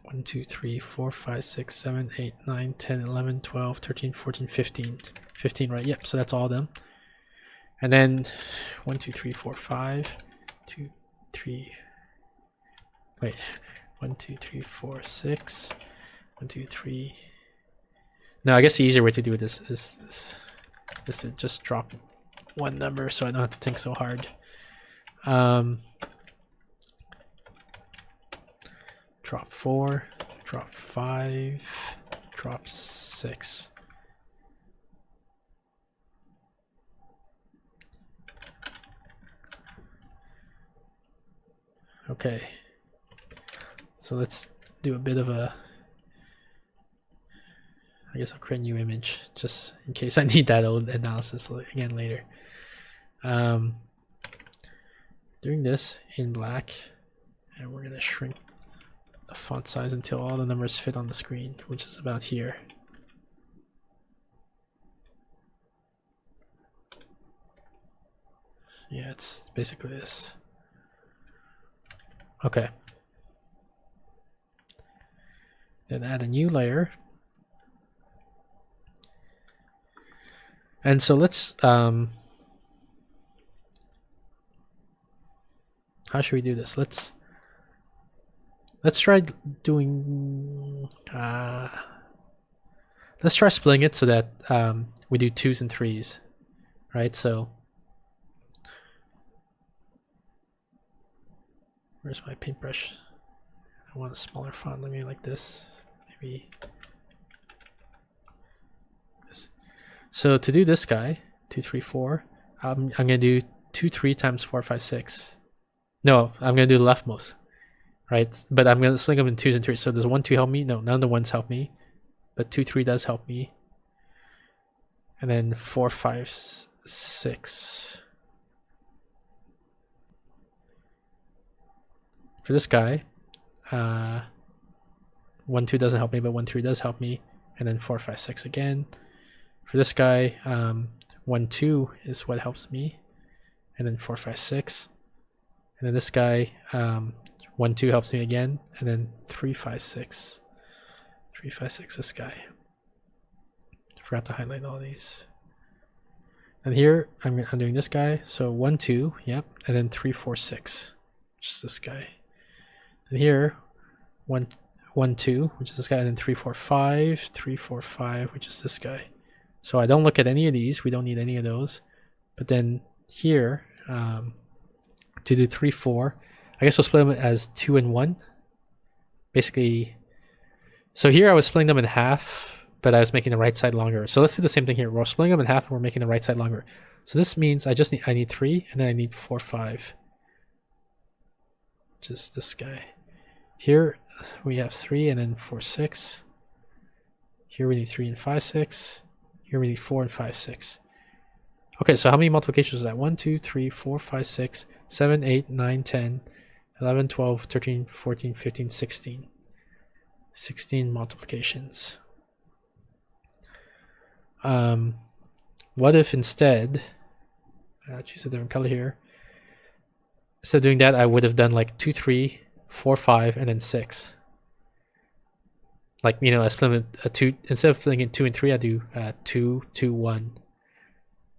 1, 2, 3, 4, 5, 6, 7, 8, 9, 10, 11, 12, 13, 14, 15. 15, right? Yep, so that's all of them. And then 1, 2, 3, 4, 5. 2, 3. Wait. 1, 2, 3, 4, 6. 1, 2, 3. No, I guess the easier way to do this is to just drop one number so I don't have to think so hard. Drop 4, drop 5, drop 6. Okay, so let's do a bit of a, I guess I'll create a new image just in case I need that old analysis again later. Doing this in black, and we're gonna shrink the font size until all the numbers fit on the screen, which is about here. Yeah, it's basically this. Okay. Then add a new layer. And so let's how should we do this? Let's try doing let's try splitting it so that we do 2s and 3s, right? So where's my paintbrush? I want a smaller font. Let me like this. Maybe this. So to do this guy, 2, 3, 4, I'm gonna do 2, 3 times 4, 5, 6. No, I'm gonna do the leftmost, right? But I'm gonna split them in 2s and 3s. So does 1, 2 help me? No, none of the 1s help me. But 2, 3 does help me. And then 4, 5, 6. For this guy, 1, 2 doesn't help me, but 1, 3 does help me. And then 4, 5, 6 again. For this guy, 1, 2 is what helps me. And then 4, 5, 6. And then this guy, 1, 2 helps me again. And then 3, 5, 6. 3, 5, 6, this guy. Forgot to highlight all these. And here, I'm doing this guy. So 1, 2, yep. And then 3, 4, 6, which is this guy. And here, 1, 2, which is this guy. And then 3, 4, 5, 3, 4, 5, which is this guy. So I don't look at any of these. We don't need any of those. But then here, to do 3, 4, I guess we'll split them as 2 and 1. Basically, so here I was splitting them in half, but I was making the right side longer. So let's do the same thing here. We're splitting them in half and we're making the right side longer. So this means I need 3 and then I need 4, 5. Just this guy. Here we have 3 and then 4, 6. Here we need 3 and 5, 6. Here we need 4 and 5, 6. Okay, so how many multiplications is that? 1, 2, 3, 4, 5, 6, 7, 8, 9, 10, 11, 12, 13, 14, 15, 16. 16 multiplications. What if instead, choose a different color here. Instead of doing that, I would have done like 2, 3, 4, 5, and then 6. Like, you know, I split a 2, instead of splitting it 2 and 3, I do 2, 2, 1.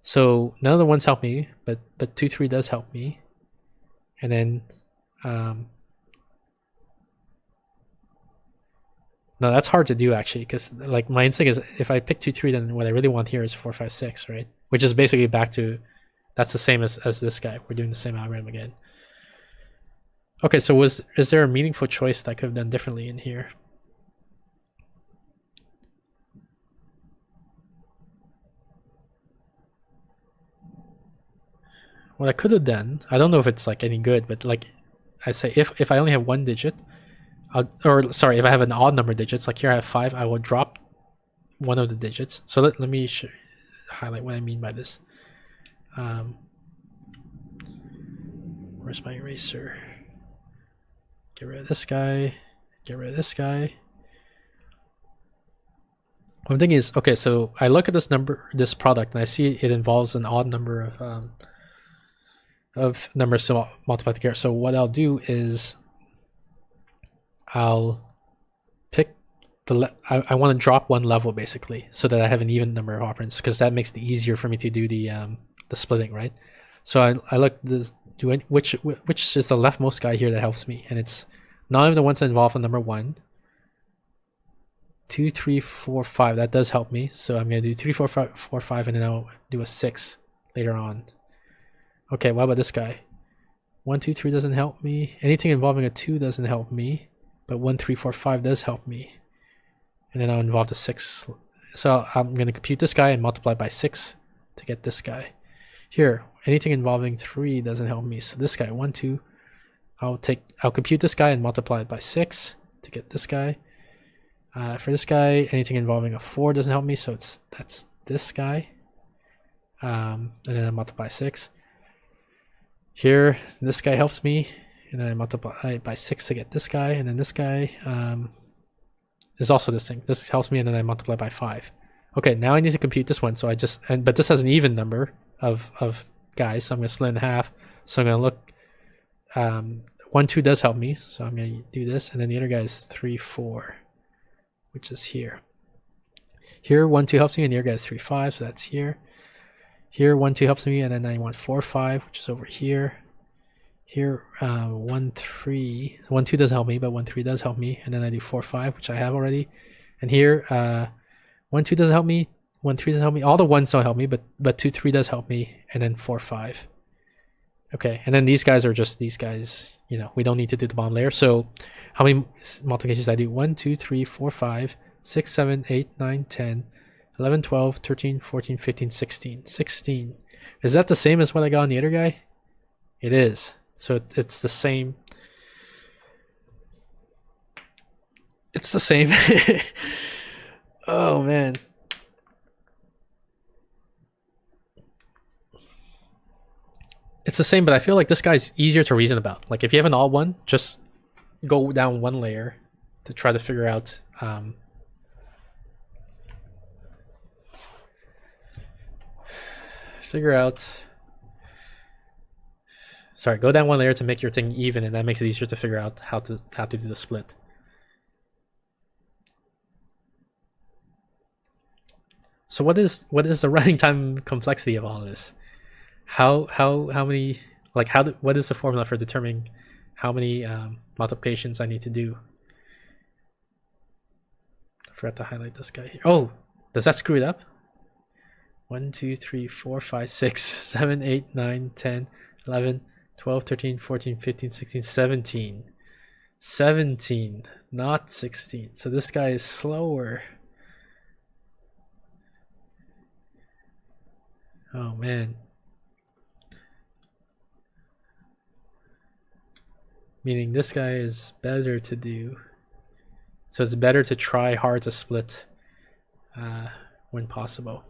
So none of the ones help me, but 2, 3 does help me. And then no, that's hard to do actually, because like my instinct is if I pick 2, 3, then what I really want here is 4, 5, 6, right? Which is basically back to, that's the same as this guy. We're doing the same algorithm again. Okay, so is there a meaningful choice that I could have done differently in here? What I could have done, I don't know if it's like any good, but like I say, if I only have 1 digit, or sorry, if I have an odd number of digits, like here I have 5, I will drop one of the digits. So let me highlight what I mean by this. Where's my eraser? Get rid of this guy. Get rid of this guy. What I'm thinking is, okay, so I look at this product, and I see it involves an odd number of numbers to multiply together. So what I'll do is I'll pick I want to drop one level basically, so that I have an even number of operands, because that makes it easier for me to do the splitting, right? So I look this which is the leftmost guy here that helps me, and it's none of the ones that involve a number 1. 2, 3, 4, 5. That does help me. So I'm gonna do 3, 4, 5, 4, 5, and then I'll do a 6 later on. Okay, what about this guy? 1, 2, 3 doesn't help me. Anything involving a 2 doesn't help me, but 1, 3, 4, 5 does help me. And then I'll involve the 6. So I'm gonna compute this guy and multiply by 6 to get this guy. Here, anything involving 3 doesn't help me. So this guy, 1, 2, I'll compute this guy and multiply it by 6 to get this guy. For this guy, anything involving a 4 doesn't help me, so that's this guy. And then I multiply 6. Here, this guy helps me, and then I multiply by 6 to get this guy, and then this guy is also this thing. This helps me, and then I multiply by 5. Okay, now I need to compute this one, so but this has an even number of guys, so I'm going to split it in half. So I'm going to look, 1, 2 does help me, so I'm going to do this, and then the other guy is 3, 4. which is here. Here 1 2 helps me, and here gets 3 5, so that's here. Here 1 2 helps me, and then I want 4 5, which is over here. Here 1 3, 1 2 doesn't help me, but 1 3 does help me, and then I do 4 5, which I have already. And here 1 2 doesn't help me, 1 3 doesn't help me. All the 1s don't help me, but 2 3 does help me, and then 4 5. Okay, and then these guys are just these guys. You know, we don't need to do the bottom layer. So how many multiplications I do? 1 2 3 4 5 6 7 8 9 10 11 12 13 14 15 16 16. Is that the same as what I got on the other guy? It is. So it's the same. It's the same. Oh man. It's the same, but I feel like this guy's easier to reason about. Like if you have an alt one, just go down one layer to try to figure out sorry, go down one layer to make your thing even, and that makes it easier to figure out how to do the split. So what is the running time complexity of all this? How many, like what is the formula for determining how many multiplications I need to do? I forgot to highlight this guy here. Oh, does that screw it up? 1 2 3 4 5 6 7 8 9 10 11 12 13 14 15 16 17. 17, not 16. So this guy is slower. Oh man. Meaning this guy is better to do. So it's better to try hard to split when possible.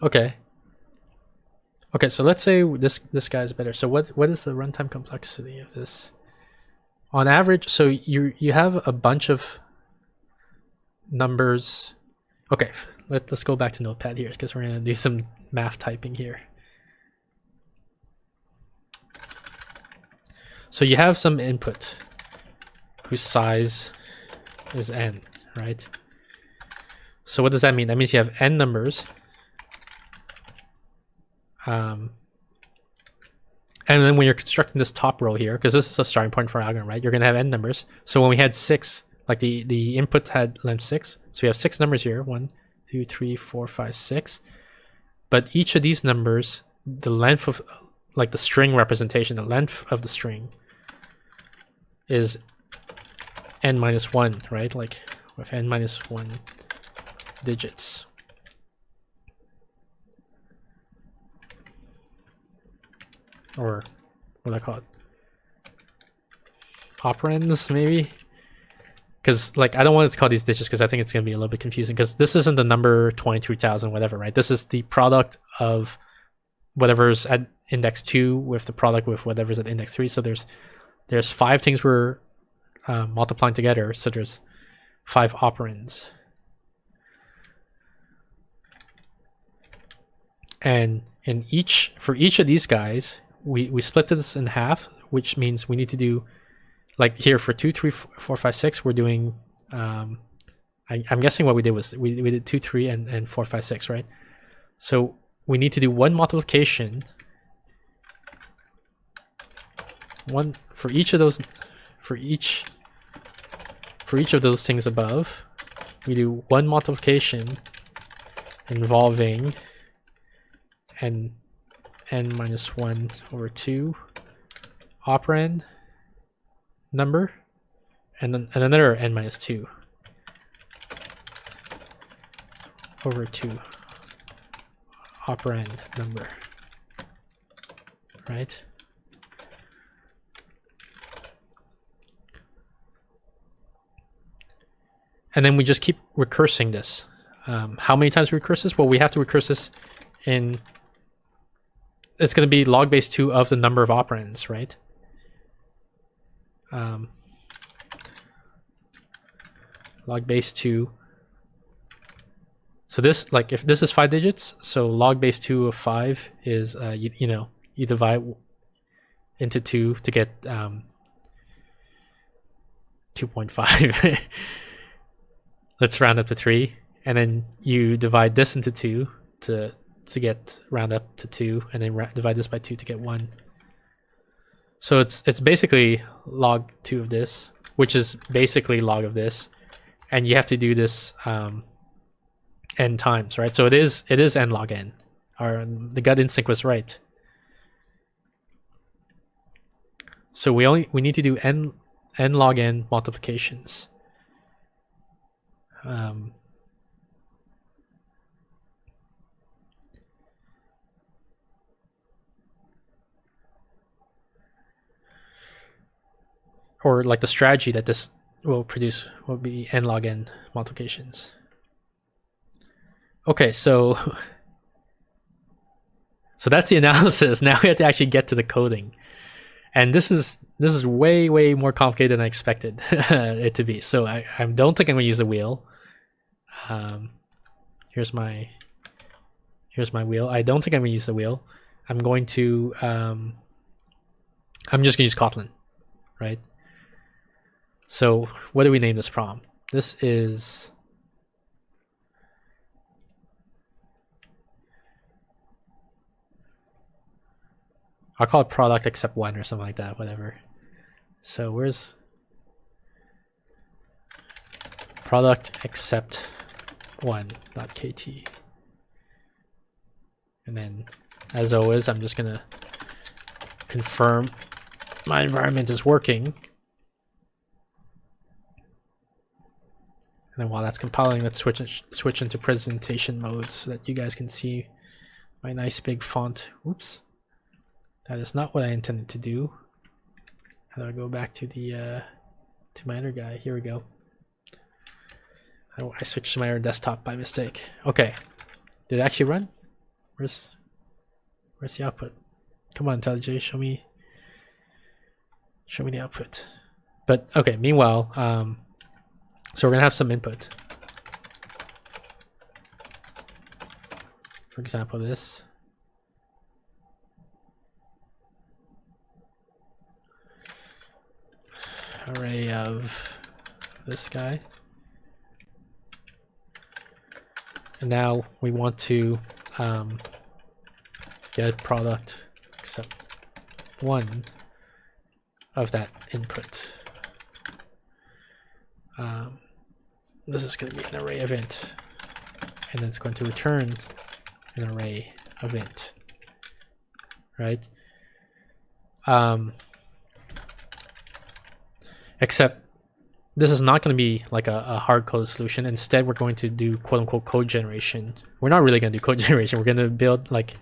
Okay. Okay, so let's say this guy's better. So what is the runtime complexity of this? On average, so you have a bunch of numbers. Okay, let's go back to Notepad here because we're gonna do some math typing here. So you have some input whose size is n, right? So what does that mean? That means you have n numbers. And then when you're constructing this top row here, because this is a starting point for algorithm, right? You're gonna have n numbers. So when we had 6, like the input had length 6, so we have 6 numbers here. 1 2 3 4 5 6. But each of these numbers, the length of, like the string representation, the length of the string is n minus 1, right? Like with n minus 1 digits. Or what do I call it? Operands, maybe? Because like I don't want to call these digits because I think it's going to be a little bit confusing, because this isn't the number 23,000 whatever, right? This is the product of whatever's at index 2 with the product with whatever's at index 3. So there's 5 things we're multiplying together, so there's 5 operands. And for each of these guys, we split this in half, which means we need to do, like here for 2 3 4 5 6, we're doing I'm guessing what we did was we did 2 3 and 4 5 6, right? So we need to do one multiplication, one for each of those, for each of those things above. We do one multiplication involving n minus 1 over 2 operand number, and then another n minus 2 over 2 operand number, right? And then we just keep recursing this How many times we recurse this? Well, we have to recurse this in, it's going to be log base 2 of the number of operands, right? Log base 2. So this, like, if this is 5 digits, so log base 2 of 5 is, you know, you divide into 2 to get 2.5. Let's round up to 3. And then you divide this into 2 to get round up to 2, and then divide this by 2 to get 1. So it's basically log 2 of this, which is basically log of this, and you have to do this n times, right? So it is n log n. The gut instinct was right. So we need to do n log n multiplications. Or like the strategy that this will produce will be n log n multiplications. Okay, so that's the analysis. Now we have to actually get to the coding, and this is way more complicated than I expected it to be. So I don't think I'm going to use the wheel. Here's my wheel. I don't think I'm going to use the wheel. I'm going to I'm just going to use Kotlin, right? So what do we name this problem? This is I'll call it product except 1 or something like that, whatever. So where's product except 1.kt. And then as always, I'm just gonna confirm my environment is working. And then while that's compiling, let's switch into presentation mode so that you guys can see my nice big font. Oops. That is not what I intended to do. How do I go back to the to my other guy? Here we go. I switched to my other desktop by mistake. Okay, did it actually run? Where's the output? Come on, IntelliJ, show me the output. But okay, meanwhile, so we're gonna have some input. For example, this. Array of this guy, and now we want to get product except 1 of that input. This is going to be an array of int, and then it's going to return an array of int, right? Except this is not going to be like a hard code solution. Instead, we're going to do quote unquote code generation. We're not really going to do code generation. We're going to build like,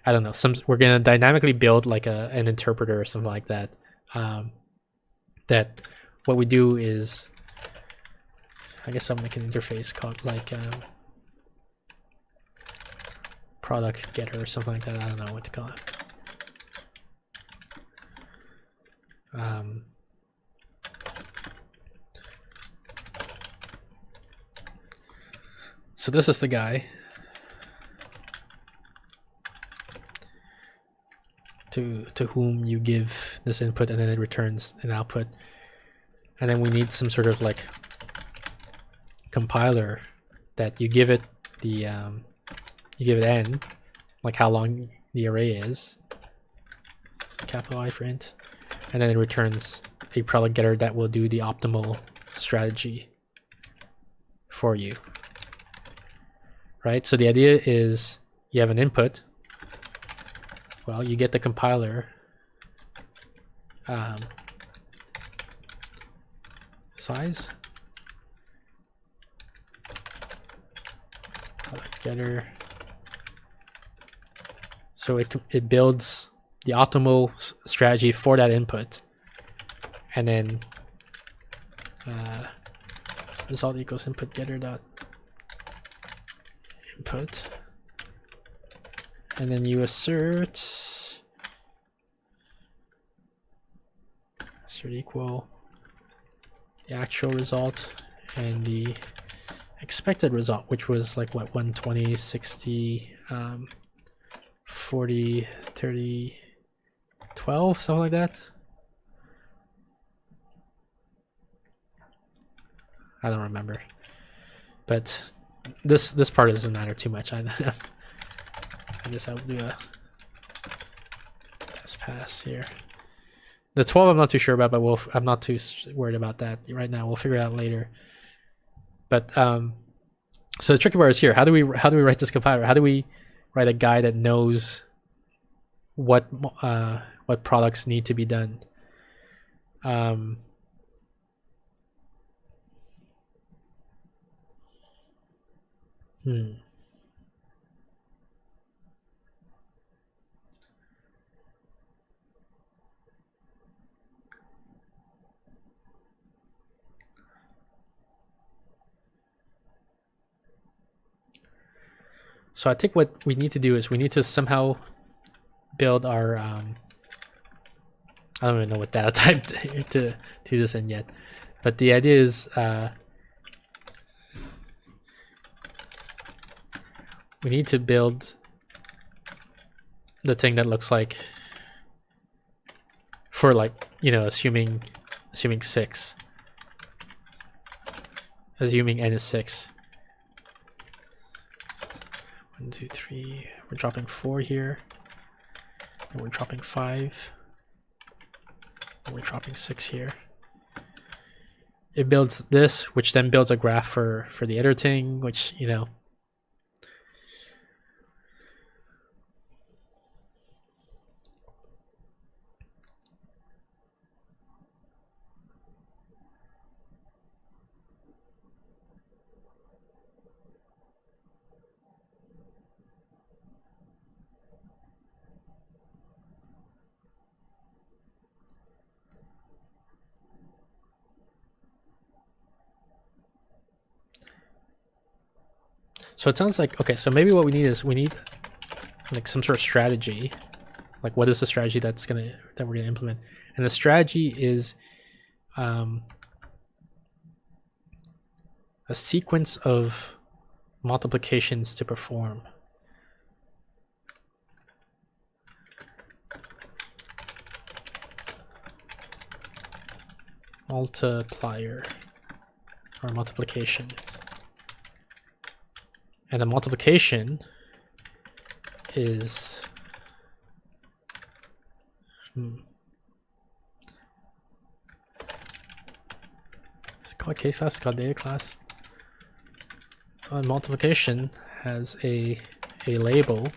I don't know, we're going to dynamically build like an interpreter or something like that. That what we do is, I guess I'll make an interface called like product getter or something like that. I don't know what to call it. So this is the guy to whom you give this input, and then it returns an output. And then we need some sort of like compiler that you give it the you give it n, like how long the array is, capital I for int, and then it returns a product getter that will do the optimal strategy for you. Right, so the idea is you have an input. Well, you get the compiler size, product getter. So it builds the optimal strategy for that input, and then result equals input getter dot input, and then you assert equal the actual result and the expected result, which was like what, 120, 60, 40, 30, 12, something like that. I don't remember, but this part doesn't matter too much. I guess I will do a test pass here. The 12 I'm not too sure about, but I'm not too worried about that right now. We'll figure it out later. But so the tricky part is here. How do we write this compiler? How do we write a guide that knows what products need to be done? So I think what we need to do is we need to somehow build our I don't even know what data type to do this in yet, but the idea is we need to build the thing that looks like, for like, you know, assuming 6, assuming n is 6. 1, 2, 3. We're dropping 4 here. And we're dropping 5. And we're dropping 6 here. It builds this, which then builds a graph for the editing, which, you know. So it sounds like, okay, so maybe what we need is like some sort of strategy. Like, what is the strategy that we're gonna implement? And the strategy is a sequence of multiplications to perform. Multiplier or multiplication. And the multiplication is it's called case class, it's called data class. Multiplication has a label,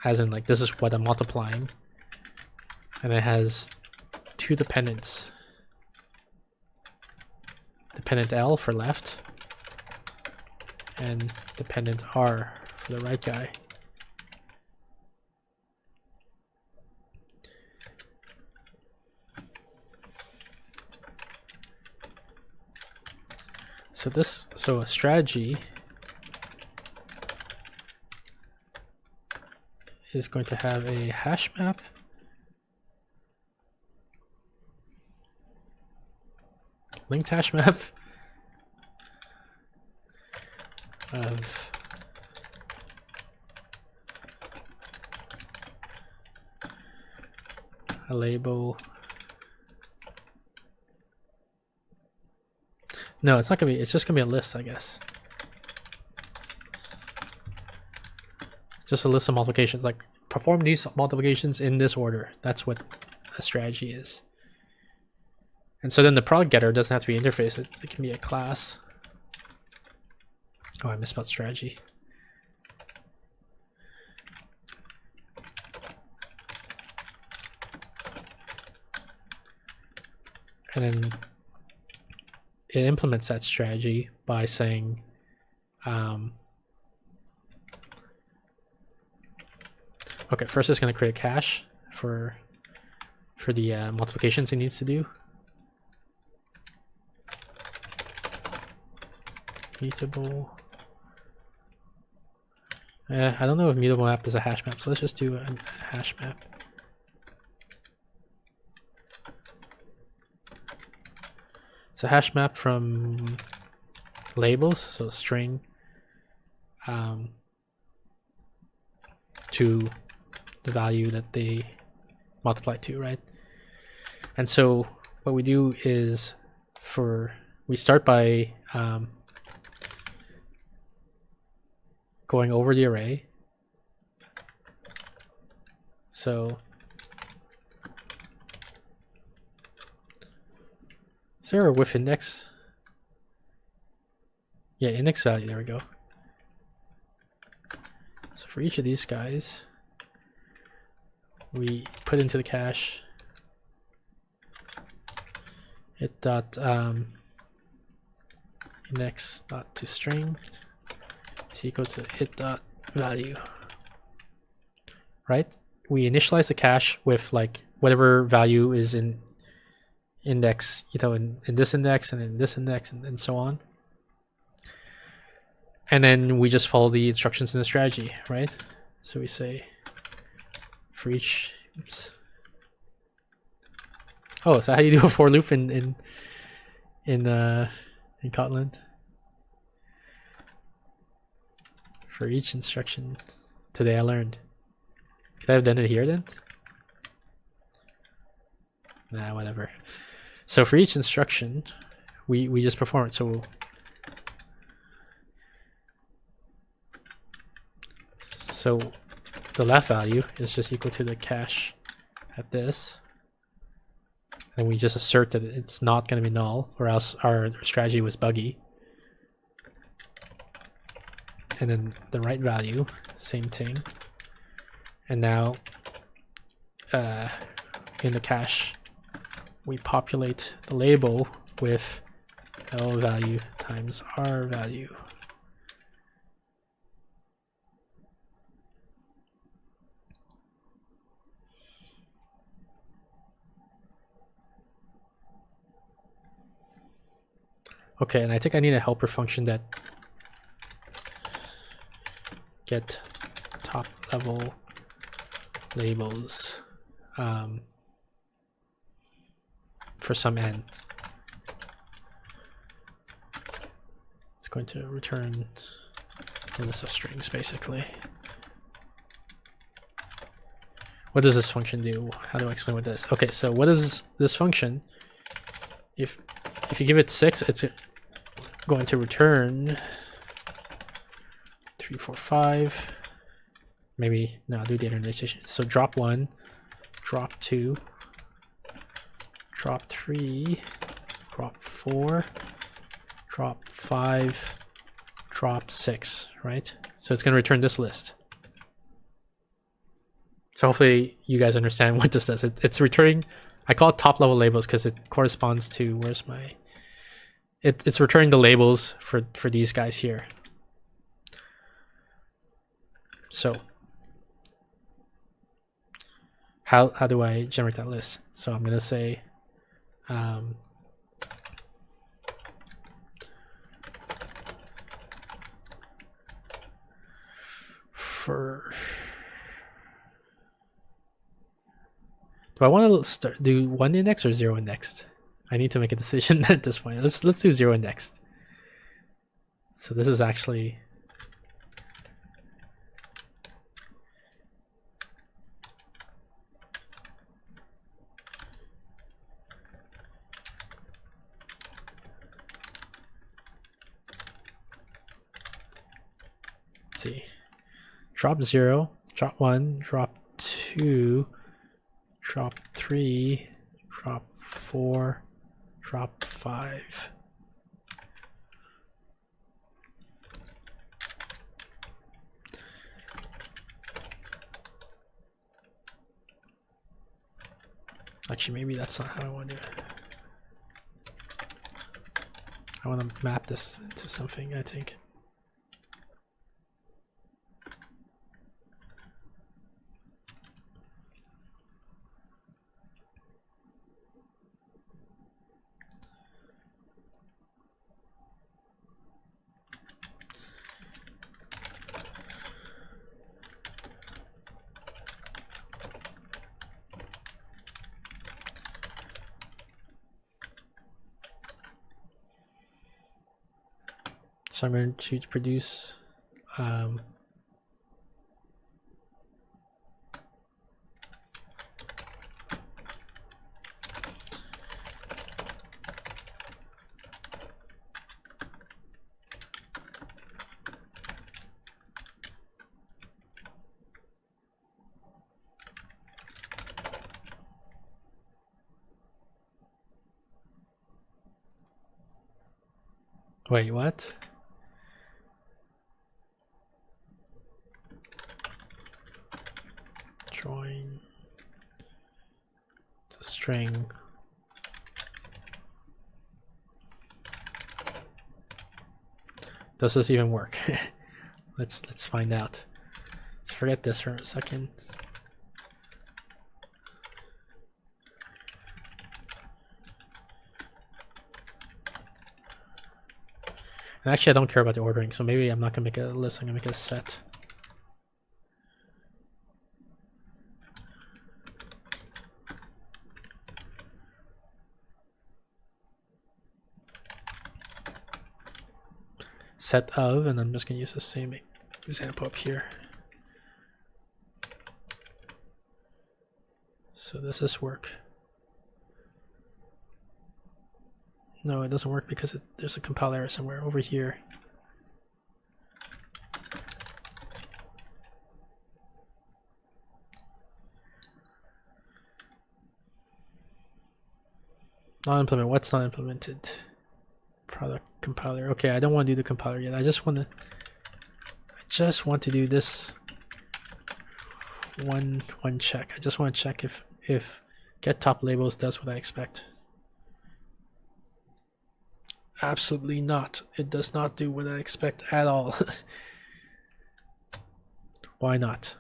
as in like this is what I'm multiplying, and it has 2 dependents. Dependent L for left, and dependent R for the right guy. So a strategy is going to have a hash map linked hash map of a label. No, it's not gonna be, it's just gonna be a list, I guess. Just a list of multiplications, like perform these multiplications in this order. That's what a strategy is. And so then the product getter doesn't have to be interface, it can be a class. Oh, I misspelled strategy. And then it implements that strategy by saying okay, first it's going to create a cache for the multiplications it needs to do. mutable. I don't know if mutable map is a hash map, so let's just do a hash map. It's a hash map from labels, so string to the value that they multiply to, right? And so what we do is we start by going over the array. So is there a with index? Yeah, index value, there we go. So for each of these guys, we put into the cache it dot index dot to string is equal to it dot value, right? We initialize the cache with like whatever value is in index, you know, in this index and in this index and so on. And then we just follow the instructions in the strategy, right? So we say for each, oops. Oh, so how do you do a for loop in Kotlin? For each instruction, today I learned. Could I have done it here then? Nah, whatever. So for each instruction, we just perform it. So the left value is just equal to the cache at this. And we just assert that it's not going to be null, or else our strategy was buggy. And then the right value, same thing. And now in the cache, we populate the label with L value times R value. Okay, and I think I need a helper function that get top level labels for some n. It's going to return a list of strings basically. What does this function do? How do I explain what this? Okay, so what is this function? If you give it 6, it's going to return 3, 4, 5. Maybe no, I'll do data initialization. So drop 1, drop 2, drop 3, drop 4, drop 5, drop 6, right? So it's going to return this list. So hopefully you guys understand what this does. It's returning, I call it top level labels because it corresponds to, where's my, it's returning the labels for these guys here. So how do I generate that list? So I'm going to say do I want to do 1 index or 0 indexed? I need to make a decision at this point. Let's do 0 indexed. So this is actually see. Drop 0, drop 1, drop 2, drop 3, drop 4, drop 5. Actually, maybe that's not how I want to do it. I want to map this to something, I think. So I'm going to produce wait, what? Join the string. Does this even work? Let's find out. Let's forget this for a second. And actually, I don't care about the ordering, so maybe I'm not gonna make a list. I'm gonna make a set. Set of, and I'm just gonna use the same example up here. So does this work? No, it doesn't work because there's a compile error somewhere over here. Not implement. What's not implemented? Product compiler. Okay, I don't want to do the compiler yet. I just want to do this one check. I just want to check if get top labels does what I expect. Absolutely not. It does not do what I expect at all. Why not?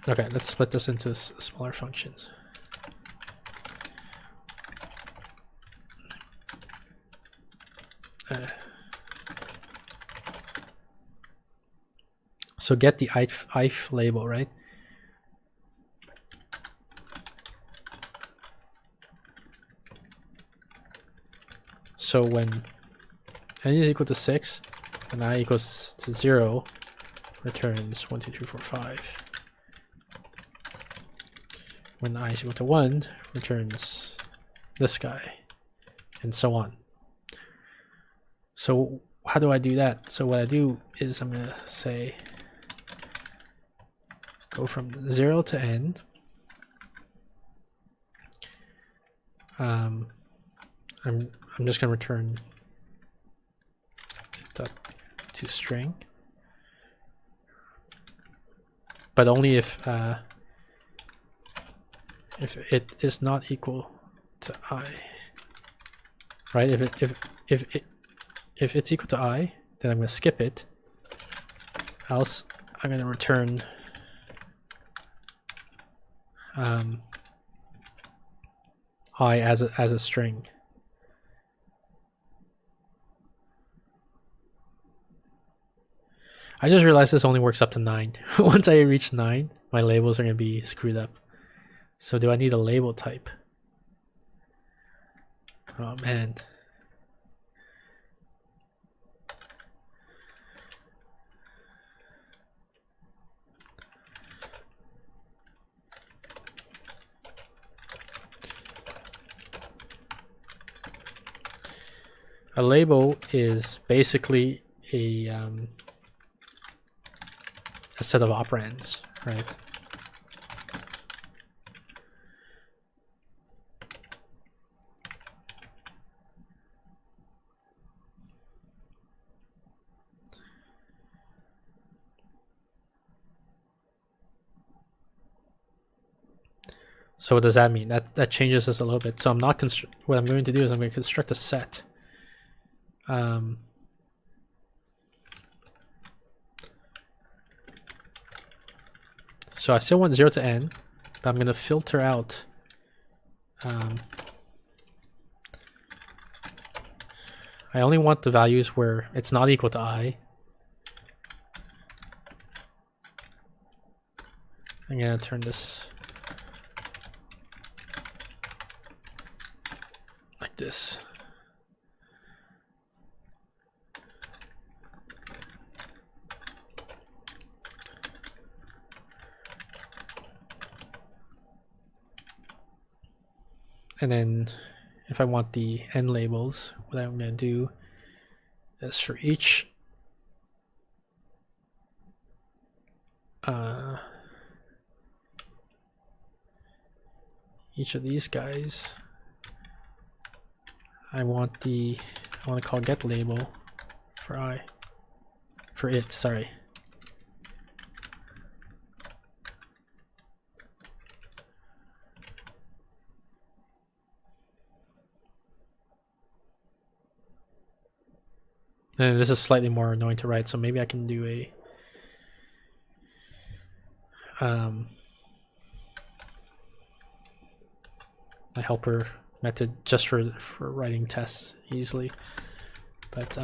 Okay, let's split this into smaller functions. So get the if label, right? So when n is equal to 6 and I equals to 0, returns 1, 2, 3, 4, 5. When I is equal to 1, returns this guy, and so on. So how do I do that? So what I do is I'm going to say go from 0 to n. I'm just going to return dot to string, but only if it is not equal to I, right? If it's equal to I, then I'm going to skip it. Else, I'm going to return I as a string. I just realized this only works up to 9. Once I reach 9, my labels are going to be screwed up. So do I need a label type? Oh man. A label is basically a set of operands, right? So what does that mean? That changes this a little bit. So I'm not what I'm going to do is I'm going to construct a set. So I still want 0 to n, but I'm going to filter out I only want the values where it's not equal to I. I'm gonna turn this like this. And then if I want the end labels, what I'm going to do is for each of these guys, I want to call get label for it, sorry. And this is slightly more annoying to write, so maybe I can do a helper method just for writing tests easily. But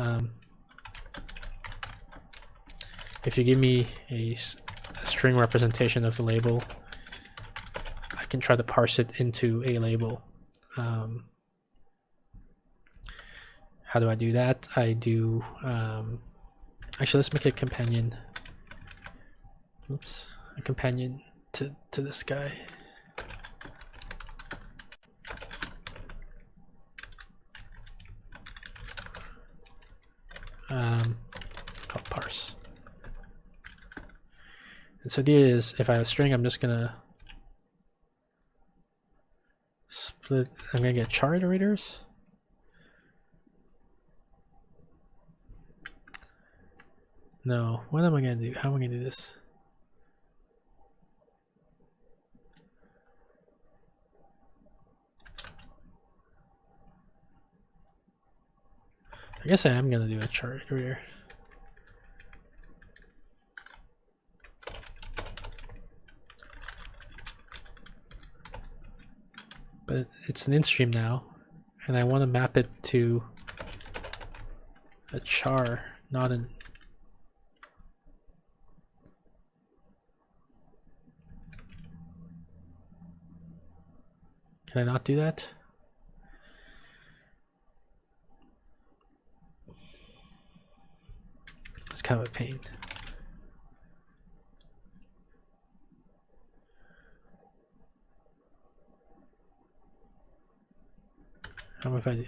if you give me a string representation of the label, I can try to parse it into a label. How do I do that? I do actually, let's make a companion. Oops, a companion to this guy. Called parse. And so the idea is, if I have a string, I'm just gonna split. I'm gonna get char iterators. No, what am I gonna do? How am I gonna do this? I guess I am gonna do a char iterator. But it's an in-stream now, and I want to map it to a char, not an. Can I not do that? It's kind of a pain. How about if I do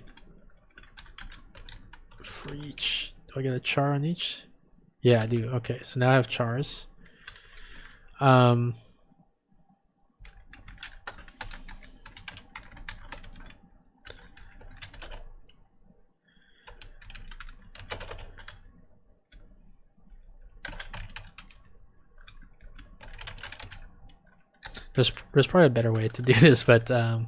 for each? Do I get a char on each? Yeah, I do. Okay, so now I have chars. There's probably a better way to do this, but the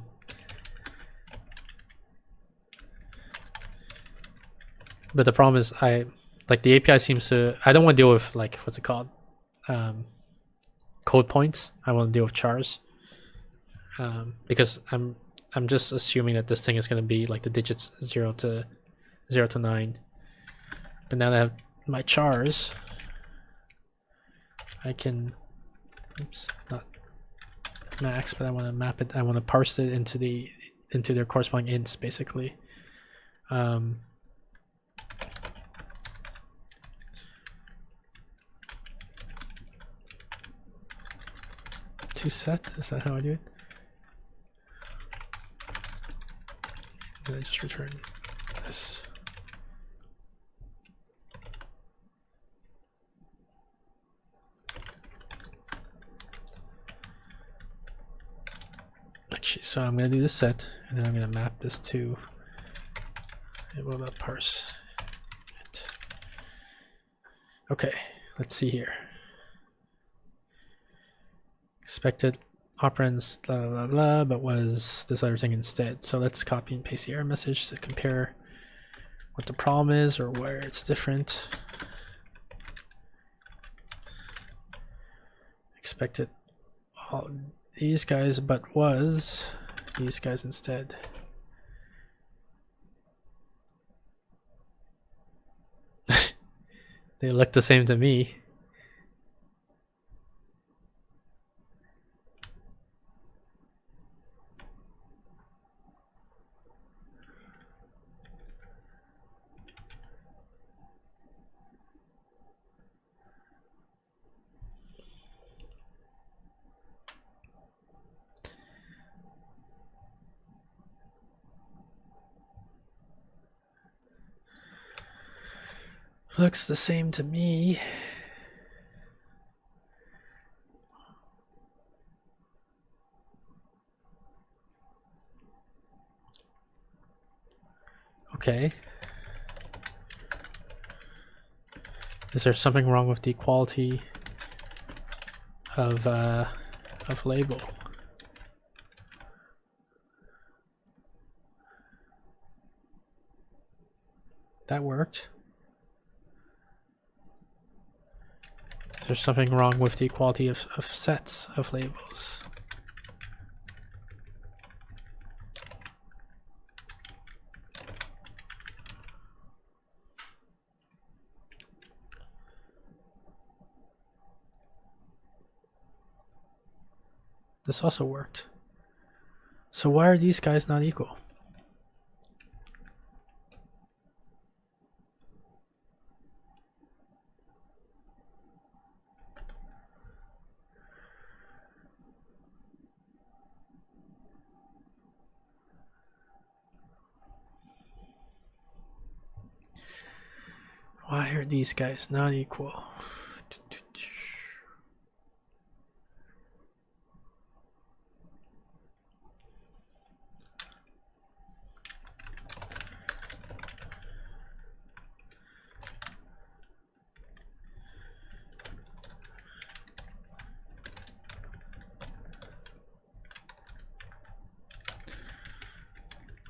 problem is the API seems to. I don't want to deal with like what's it called, code points. I want to deal with chars, because I'm just assuming that this thing is going to be like the digits 0 to 9. But now that I have my chars, I can. Oops, not max, but I want to map it. I want to parse it into their corresponding ints, basically. To set, is that how I do it? And I just return this. Actually, so I'm gonna do this set, and then I'm gonna map this to. What about parse? Okay, let's see here. Expected operands, blah blah blah, but was this other thing instead. So let's copy and paste the error message to compare what the problem is or where it's different. Expected all these guys, but was these guys instead. They look the same to me. Looks the same to me. Okay. Is there something wrong with the quality of label? That worked. Is there something wrong with the quality of sets of labels? This also worked. So why are these guys not equal? Why are these guys not equal?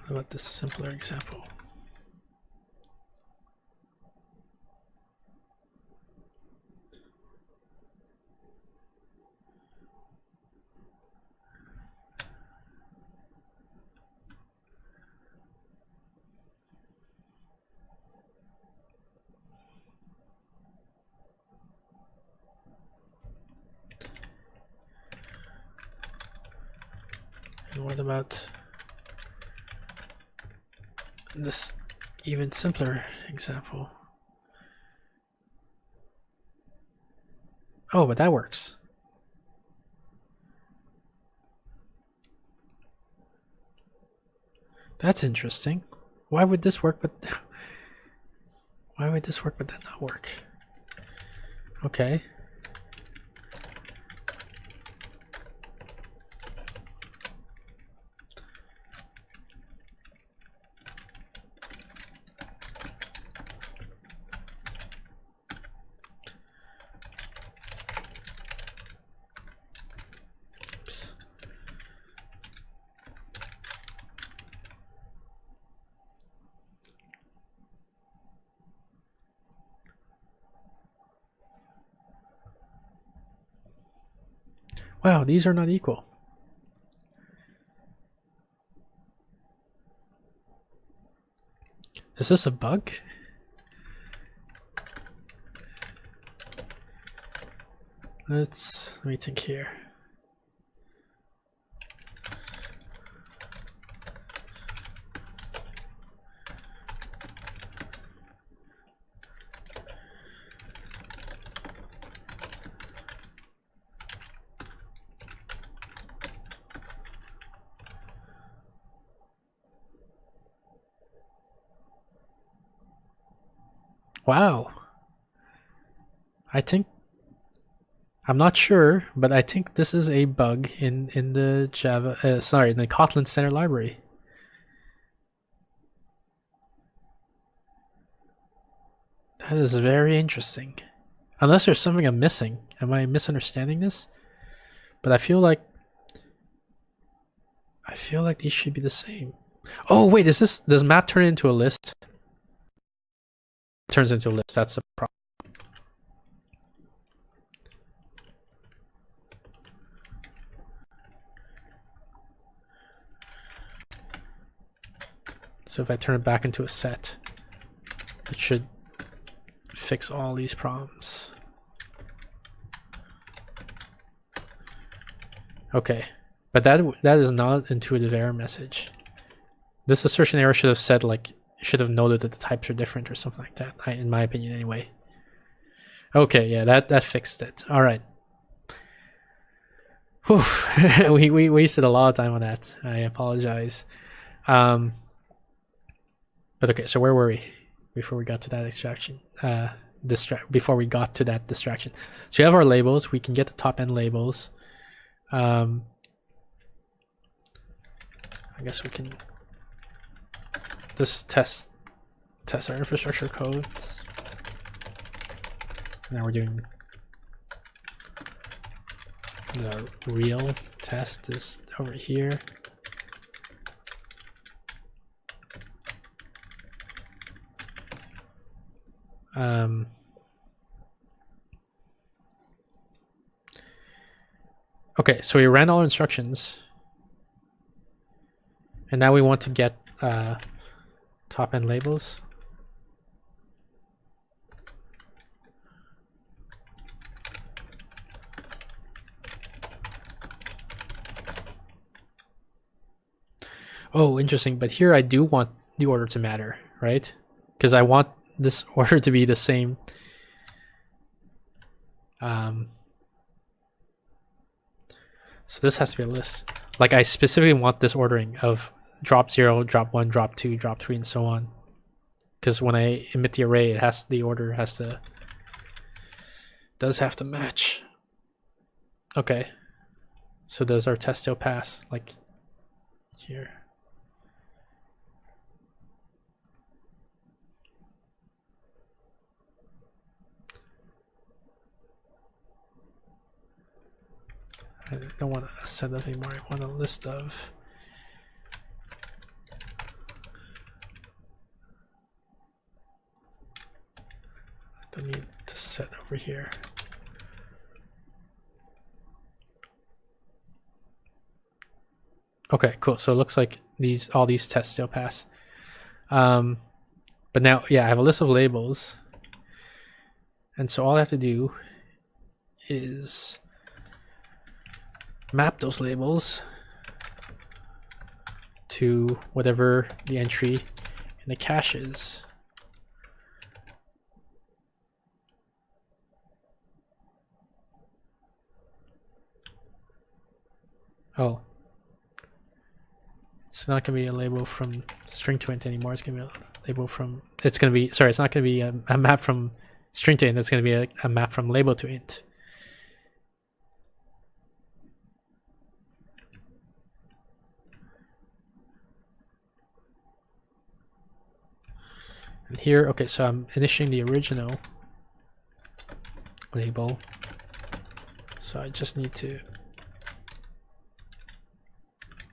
What about this simpler example? And what about this even simpler example? Oh, but that works. That's interesting. Why would this work but why would this work but that not work? Okay. Wow, these are not equal. Is this a bug? Let me think here. Wow. I think I'm not sure, but I think this is a bug in the Java in the Kotlin standard library. That is very interesting. Unless there's something I'm missing. Am I misunderstanding this? But I feel like these should be the same. Oh wait, does map turn into a list? It turns into a list. That's the problem. So if I turn it back into a set, it should fix all these problems. Okay, but that is not intuitive error message. This assertion error should have said like should have noted that the types are different or something like that. In my opinion, anyway. Okay, yeah, that fixed it. All right. Whew. we wasted a lot of time on that. I apologize. But okay, so where were we? before we got to that extraction. Before we got to that distraction. So you have our labels. We can get the top end labels. I guess we can just test our infrastructure code. Now we're doing the real test is over here. Okay, so we ran all instructions, and now we want to get top end labels. Oh, interesting. But here I do want the order to matter, right? Because I want this order to be the same. So this has to be a list. Like I specifically want this ordering of drop 0, drop 1, drop 2, drop 3, and so on. Because when I emit the array, it has the order does have to match. Okay. So does our test still pass? Like here. I don't want to send that anymore. I want a list of. I don't need to set over here. Okay, cool. So it looks like all these tests still pass. But now, yeah, I have a list of labels. And so all I have to do is map those labels to whatever the entry in the cache is. Oh. It's not going to be a label from string to int anymore. It's going to be a label from, it's going to be, sorry, it's not going to be a map from string to int. It's going to be a map from label to int. And here, okay, so I'm initiating the original label. So I just need to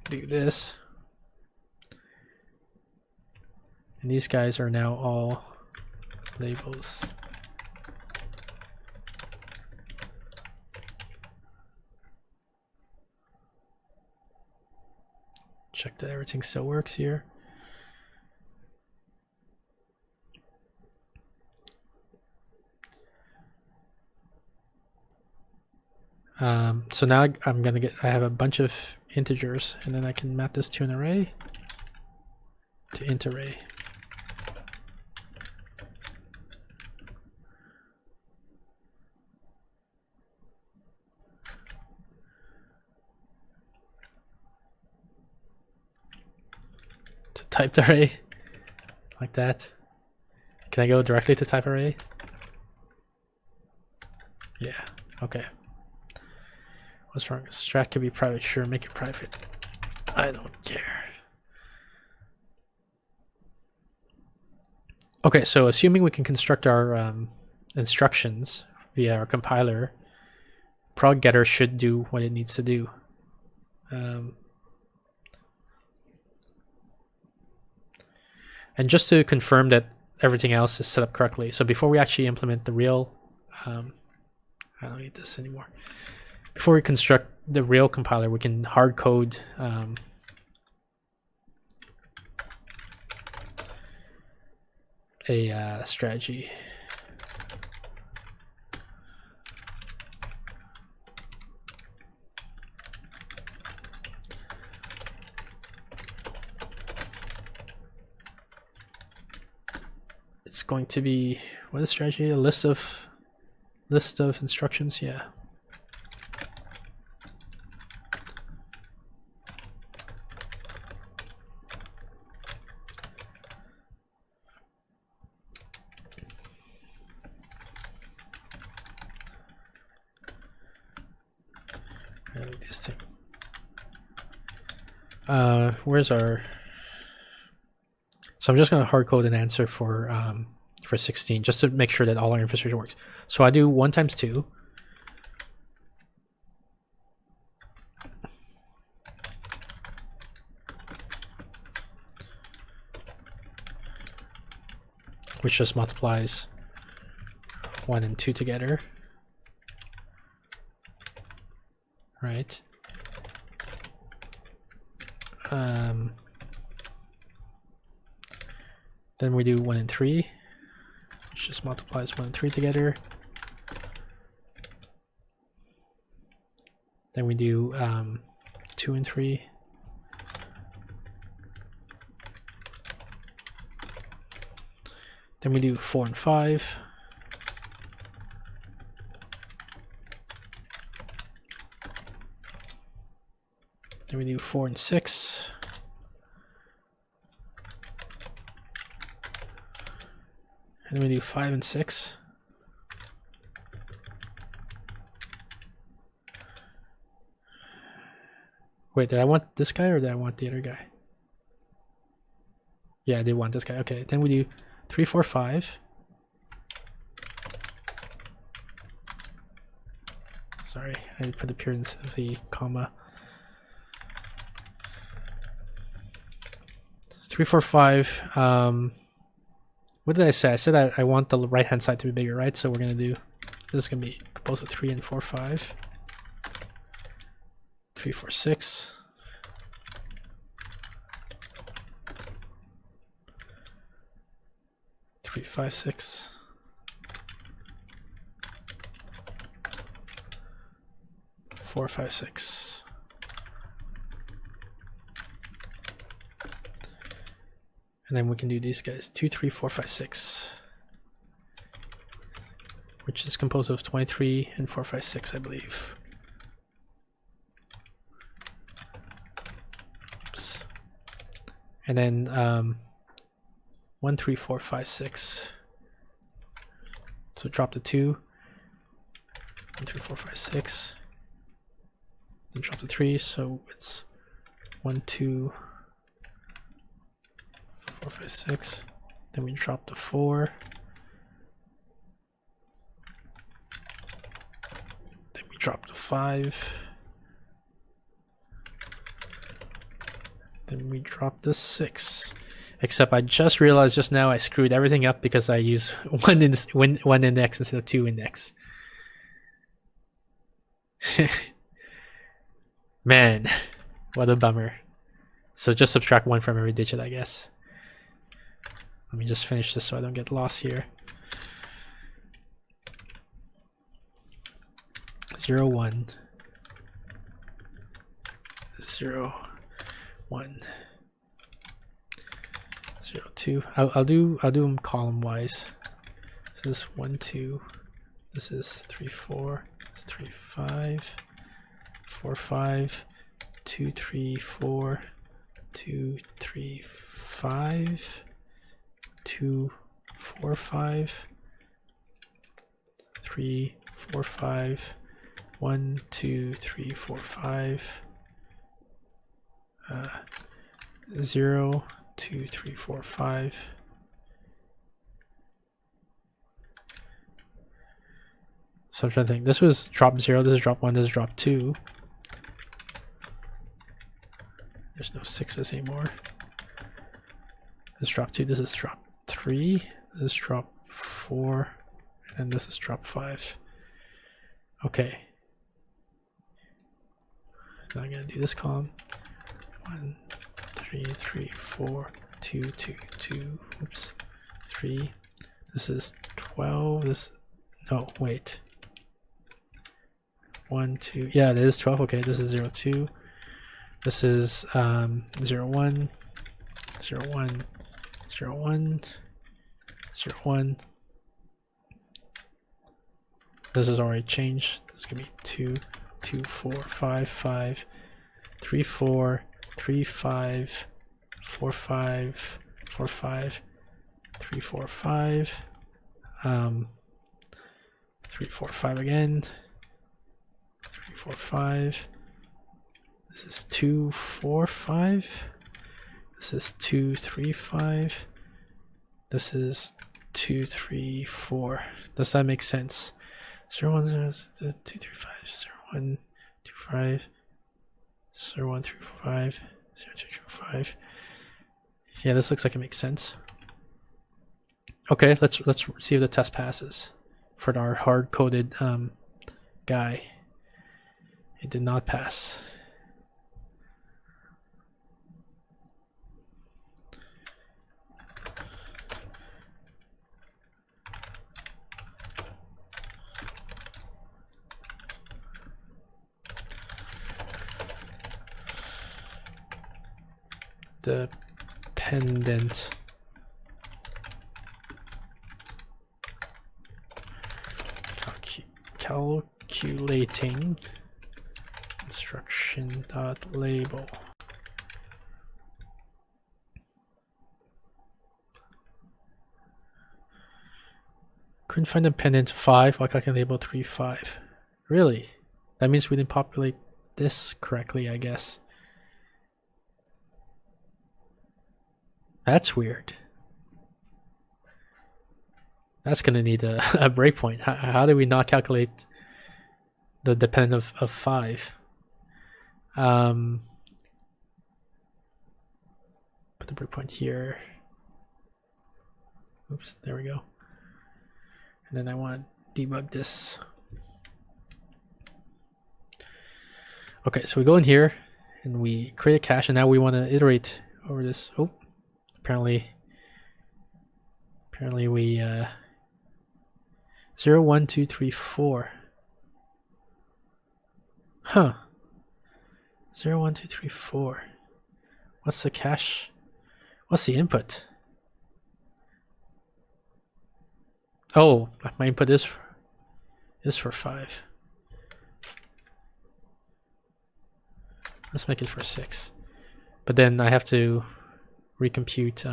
do this. And these guys are now all labels. Check that everything still works here. So now I have a bunch of integers, and then I can map this to an array, to int array. To typed array, like that. Can I go directly to type array? Yeah, okay. What's wrong? Strat can be private, sure, make it private. I don't care. Okay, so assuming we can construct our instructions via our compiler, prog getter should do what it needs to do. And just to confirm that everything else is set up correctly, so before we actually implement the real, I don't need this anymore. Before we construct the real compiler, we can hard code a strategy. It's going to be, what is strategy? A list of instructions, yeah. This thing. Where's our? So I'm just gonna hard code an answer for 16 just to make sure that all our infrastructure works. So I do 1 times 2. Which just multiplies 1 and 2 together, right? Then we do 1 and 3, which just multiplies 1 and 3 together. Then we do 2 and 3. Then we do 4 and 5. Then we do 4 and 6. And then we do 5 and 6. Wait, did I want this guy or did I want the other guy? Yeah, I did want this guy. Okay, then we do 3, 4, 5. Sorry, I put the appearance of the comma. 3, 4, 5. What did I say? I said I want the right hand side to be bigger, right? So we're gonna do, this is gonna be composed of 3 and 4, 5. 3, 4, 6. 3, 5, 6. 4, 5, 6. And then we can do these guys 2, 3, 4, 5, 6, which is composed of 23 and 4, 5, 6, I believe. Oops. And then 1, 3, 4, 5, 6. So drop the 2. 1, 3, 4, 5, 6. Then drop the 3. So it's 1, 2, 4, 5, 6. Then we drop the 4. Then we drop the 5. Then we drop the 6. Except I just realized just now I screwed everything up because I use one index instead of 2 index. Man, what a bummer. So just subtract 1 from every digit, I guess. Let me just finish this so I don't get lost here. 0, 1. 0, 1. 0, 2. I'll do them column wise. So this is 1, 2. This is 3, 4. This is 3, 5. 4, 5. 2, 3, 4. 2, 3, 5. 2, 4, 5. 3, 4, 5. 1, 2, 3, 4, 5. 0, 2, 3, 4, 5. So I'm trying to think. This was drop 0, this is drop 1, this is drop 2. There's no 6s anymore. This is drop 2, this is drop 3, this is drop 4, and this is drop 5. Okay. Now I'm gonna do this column. 1, 3, 3, 4, 2, 2, 2, oops, 3. This is 12. This, no, wait. 1, 2, yeah, it is 12. Okay, this is 0, 2. This is 0, 1, 0, 1, 0, 1, 0, 1. This is already changed. This is gonna be 2, 2, 4, 5, 5, 3, 4, 3, 5, 4, 5, 4, 5, 3, 4, 5, 3, 4, 5 again, 3, 4, 5, This is 2, 4, 5. This is 2, 3, 5. This is 2, 3, 4. Does that make sense? 0, 1, 0, 2, 3, 5, 0, 1, 2, 5, 0, 1, 3, 4, 5, 0, 2, 3, 4, 5. Yeah, this looks like it makes sense. Okay, let's see if the test passes for our hard-coded guy. It did not pass. Dependent calculating instruction dot label. Couldn't find dependent 5 while calculating label 3, 5. Really? That means we didn't populate this correctly, I guess. That's weird. That's gonna need a breakpoint. How do we not calculate the dependent of 5? Put the breakpoint here. Oops, there we go. And then I want to debug this. Okay, so we go in here and we create a cache, and now we want to iterate over this. Oh, apparently we 0, 1, 2, 3, 4. Huh. 0, 1, 2, 3, 4. What's the cache? What's the input? Oh, my input is for 5. Let's make it for 6. But then I have to recompute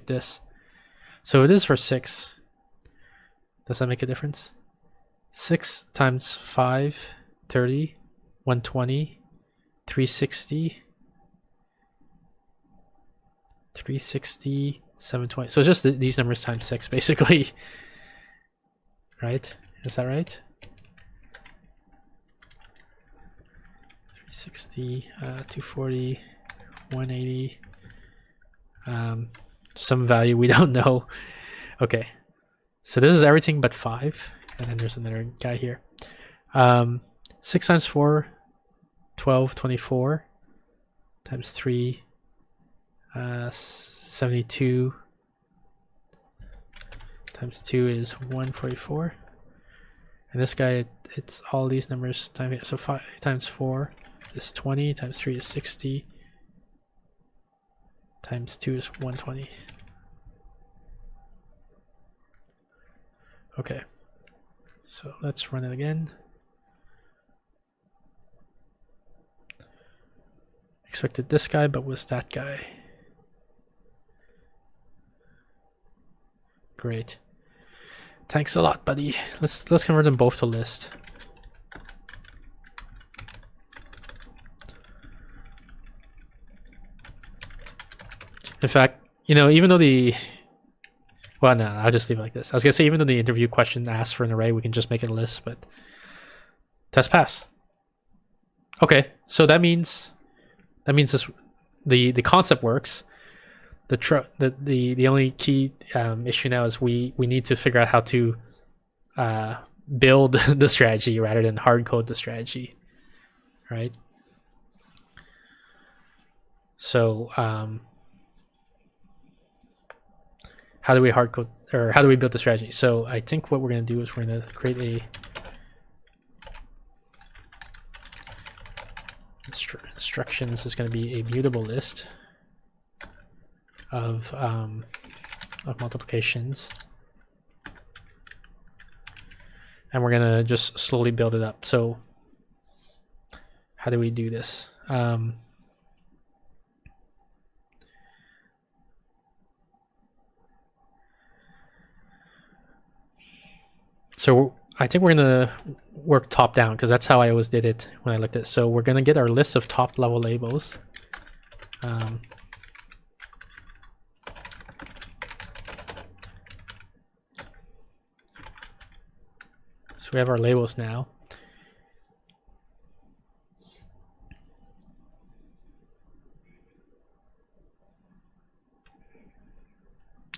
this. So it is for 6. Does that make a difference? 6 times 5, 30, 120, 360, 360, 720. So it's just these numbers times 6, basically. Right? Is that right? 360, 240, 180. Some value we don't know. Okay. So this is everything but 5. And then there's another guy here. 6 times 4, 12, 24. Times 3, 72. Times 2 is 144. And this guy, it's all these numbers times. So 5 times 4 is 20. Times 3 is 60. Times 2 is 120. Okay. So let's run it again. Expected this guy, but was that guy. Great. Thanks a lot, buddy. Let's convert them both to list. In fact, you know, even though well, no, I'll just leave it like this. I was gonna say, even though the interview question asks for an array, we can just make it a list, but test pass. Okay, so that means this, the concept works. The only key issue now is we need to figure out how to build the strategy rather than hard code the strategy, right? So how do we hard code, or how do we build the strategy? So I think what we're going to do is we're going to create a instructions is going to be a mutable list of multiplications, and we're going to just slowly build it up. So how do we do this? So I think we're gonna work top down because that's how I always did it when I looked at it. So we're gonna get our list of top level labels. So we have our labels now.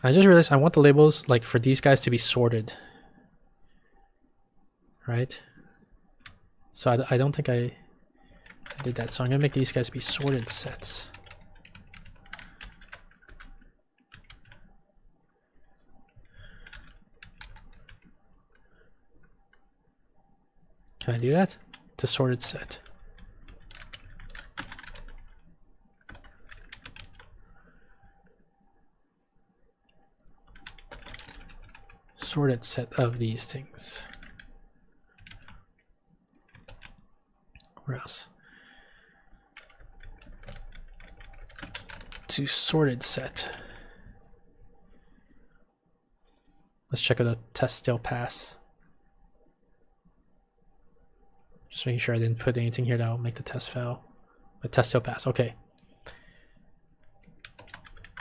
I just realized I want the labels like for these guys to be sorted, right? So I don't think I did that. So I'm gonna make these guys be sorted sets. Can I do that? To sorted set. Sorted set of these things. Where else? To sorted set. Let's check if the test still pass. Just making sure I didn't put anything here that will make the test fail. The test still pass. Okay.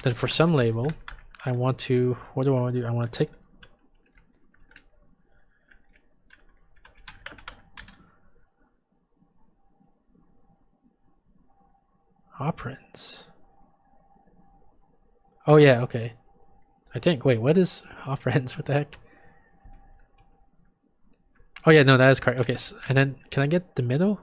Then for some label, I want to. What do I want to do? I want to take. Operands. Oh yeah, okay. I think. Wait, what is operands? What the heck? Oh yeah, no, that is correct. Okay, so, and then can I get the middle?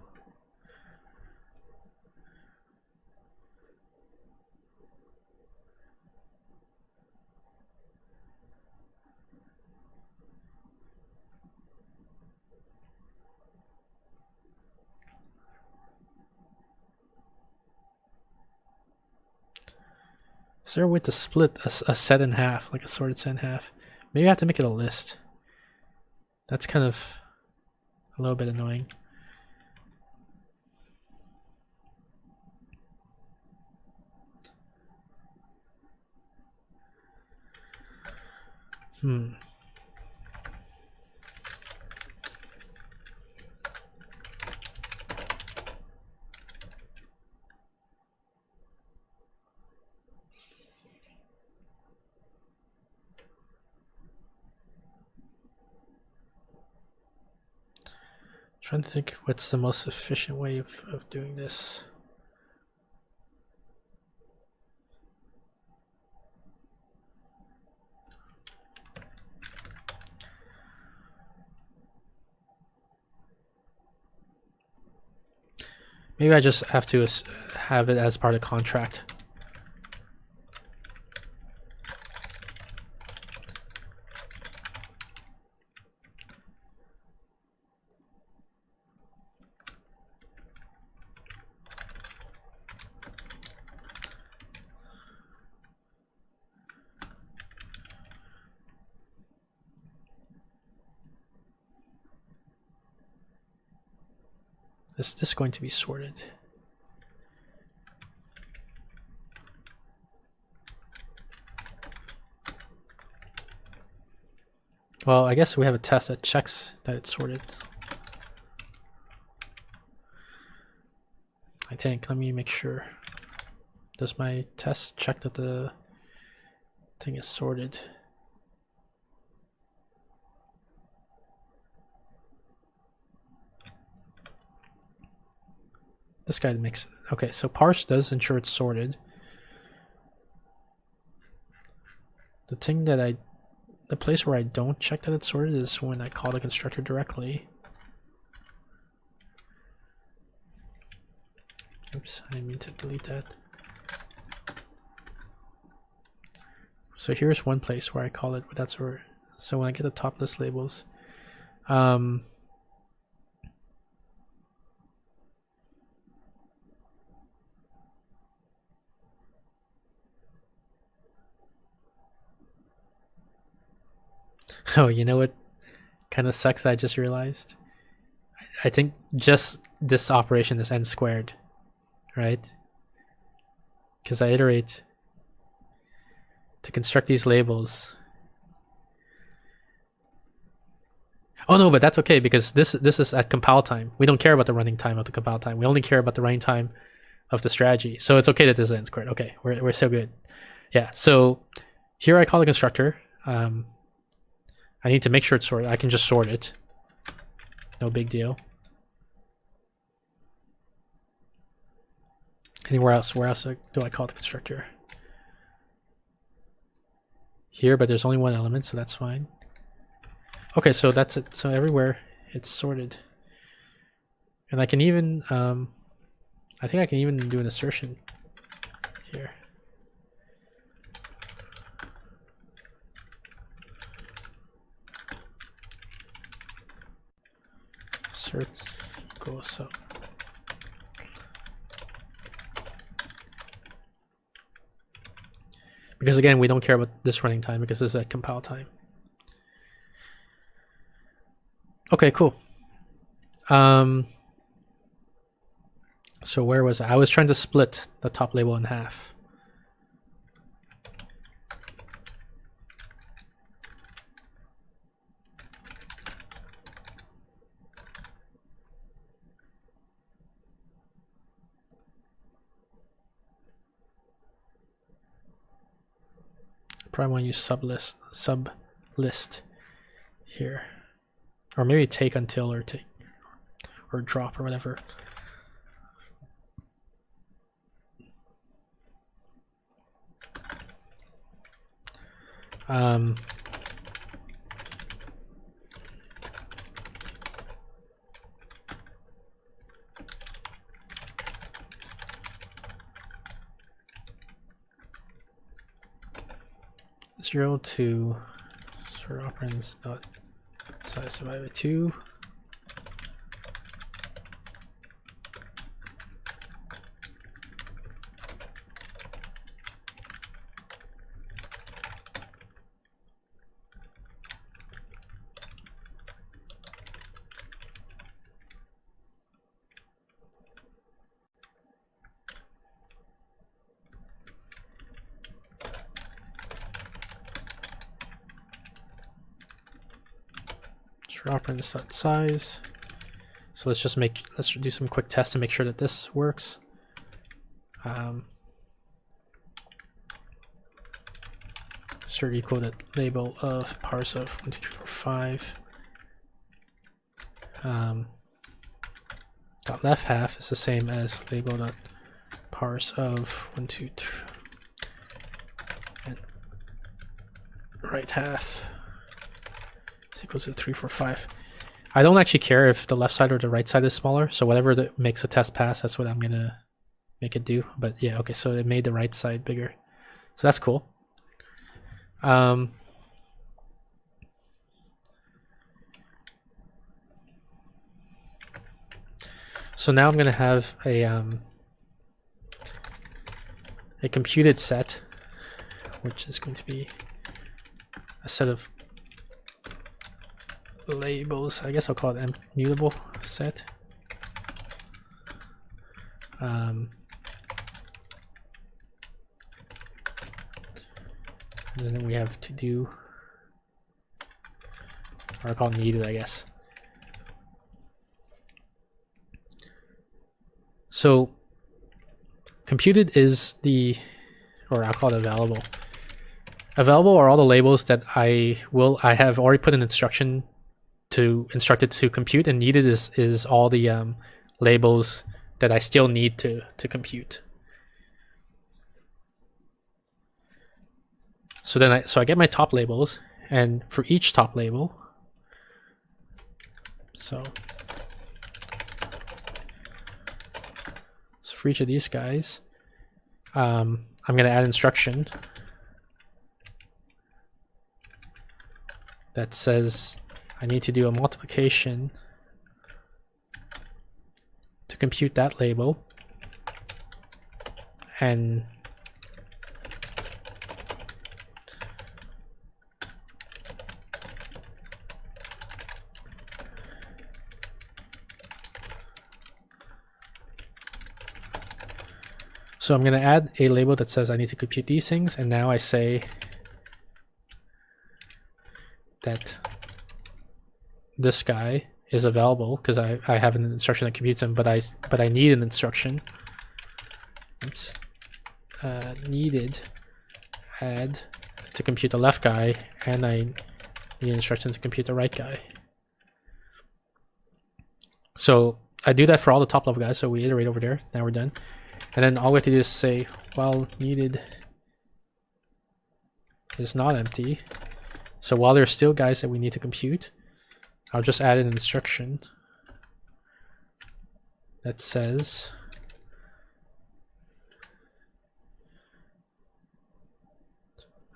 Is there a way to split a set in half, like a sorted set in half? Maybe I have to make it a list. That's kind of a little bit annoying. Trying to think what's the most efficient way of doing this. Maybe I just have to have it as part of the contract. Is this going to be sorted? Well, I guess we have a test that checks that it's sorted. I think. Let me make sure. Does my test check that the thing is sorted? This guy makes. Okay, so parse does ensure it's sorted. The thing that the place where I don't check that it's sorted is when I call the constructor directly. Oops, I didn't mean to delete that. So here's one place where I call it, but that's where. So when I get the top list labels, oh, you know what kind of sucks? I just realized. I think just this operation is n squared, right? Because I iterate to construct these labels. Oh no, but that's okay because this is at compile time. We don't care about the running time of the compile time. We only care about the running time of the strategy. So it's okay that this is n-squared. Okay, we're so good. Yeah, so here I call the constructor. I need to make sure it's sorted. I can just sort it. No big deal. Anywhere else? Where else do I call the constructor? Here, but there's only one element, so that's fine. Okay, so that's it. So everywhere it's sorted. And I can even, I think I can even do an assertion here. Assert equals sub. Because again, we don't care about this running time because this is at compile time. Okay, cool. So where was I? I was trying to split the top label in half. Probably want to use sub list here, or maybe take until or take or drop or whatever. Zero to sort operands dot size divided by 2. Operands dot size. So let's do some quick tests to make sure that this works. Assert equal that label of parse of 1, 2, 3, 4, 5. Dot left half is the same as label dot parse of 1, 2, 3, and right half is equal to 3, 4, 5. I don't actually care if the left side or the right side is smaller, so whatever that makes a test pass, that's what I'm gonna make it do. But yeah, okay, so it made the right side bigger, so that's cool. So now I'm gonna have a computed set, which is going to be a set of labels. I guess I'll call it mutable set. And then we have to do, or I'll call it needed, I guess. So computed is the, or I'll call it available. Available are all the labels that I have already put an instruction to instruct it to compute, and needed is all the labels that I still need to compute. So then I get my top labels, and for each top label, so for each of these guys, I'm going to add instruction that says I need to do a multiplication to compute that label, and so I'm going to add a label that says I need to compute these things, and now I say that this guy is available because I have an instruction that computes them, but I need an instruction. Oops. Needed add to compute the left guy, and I need an instruction to compute the right guy. So I do that for all the top level guys, so we iterate over there, now we're done. And then all we have to do is say, while needed is not empty. So while there's still guys that we need to compute, I'll just add an instruction that says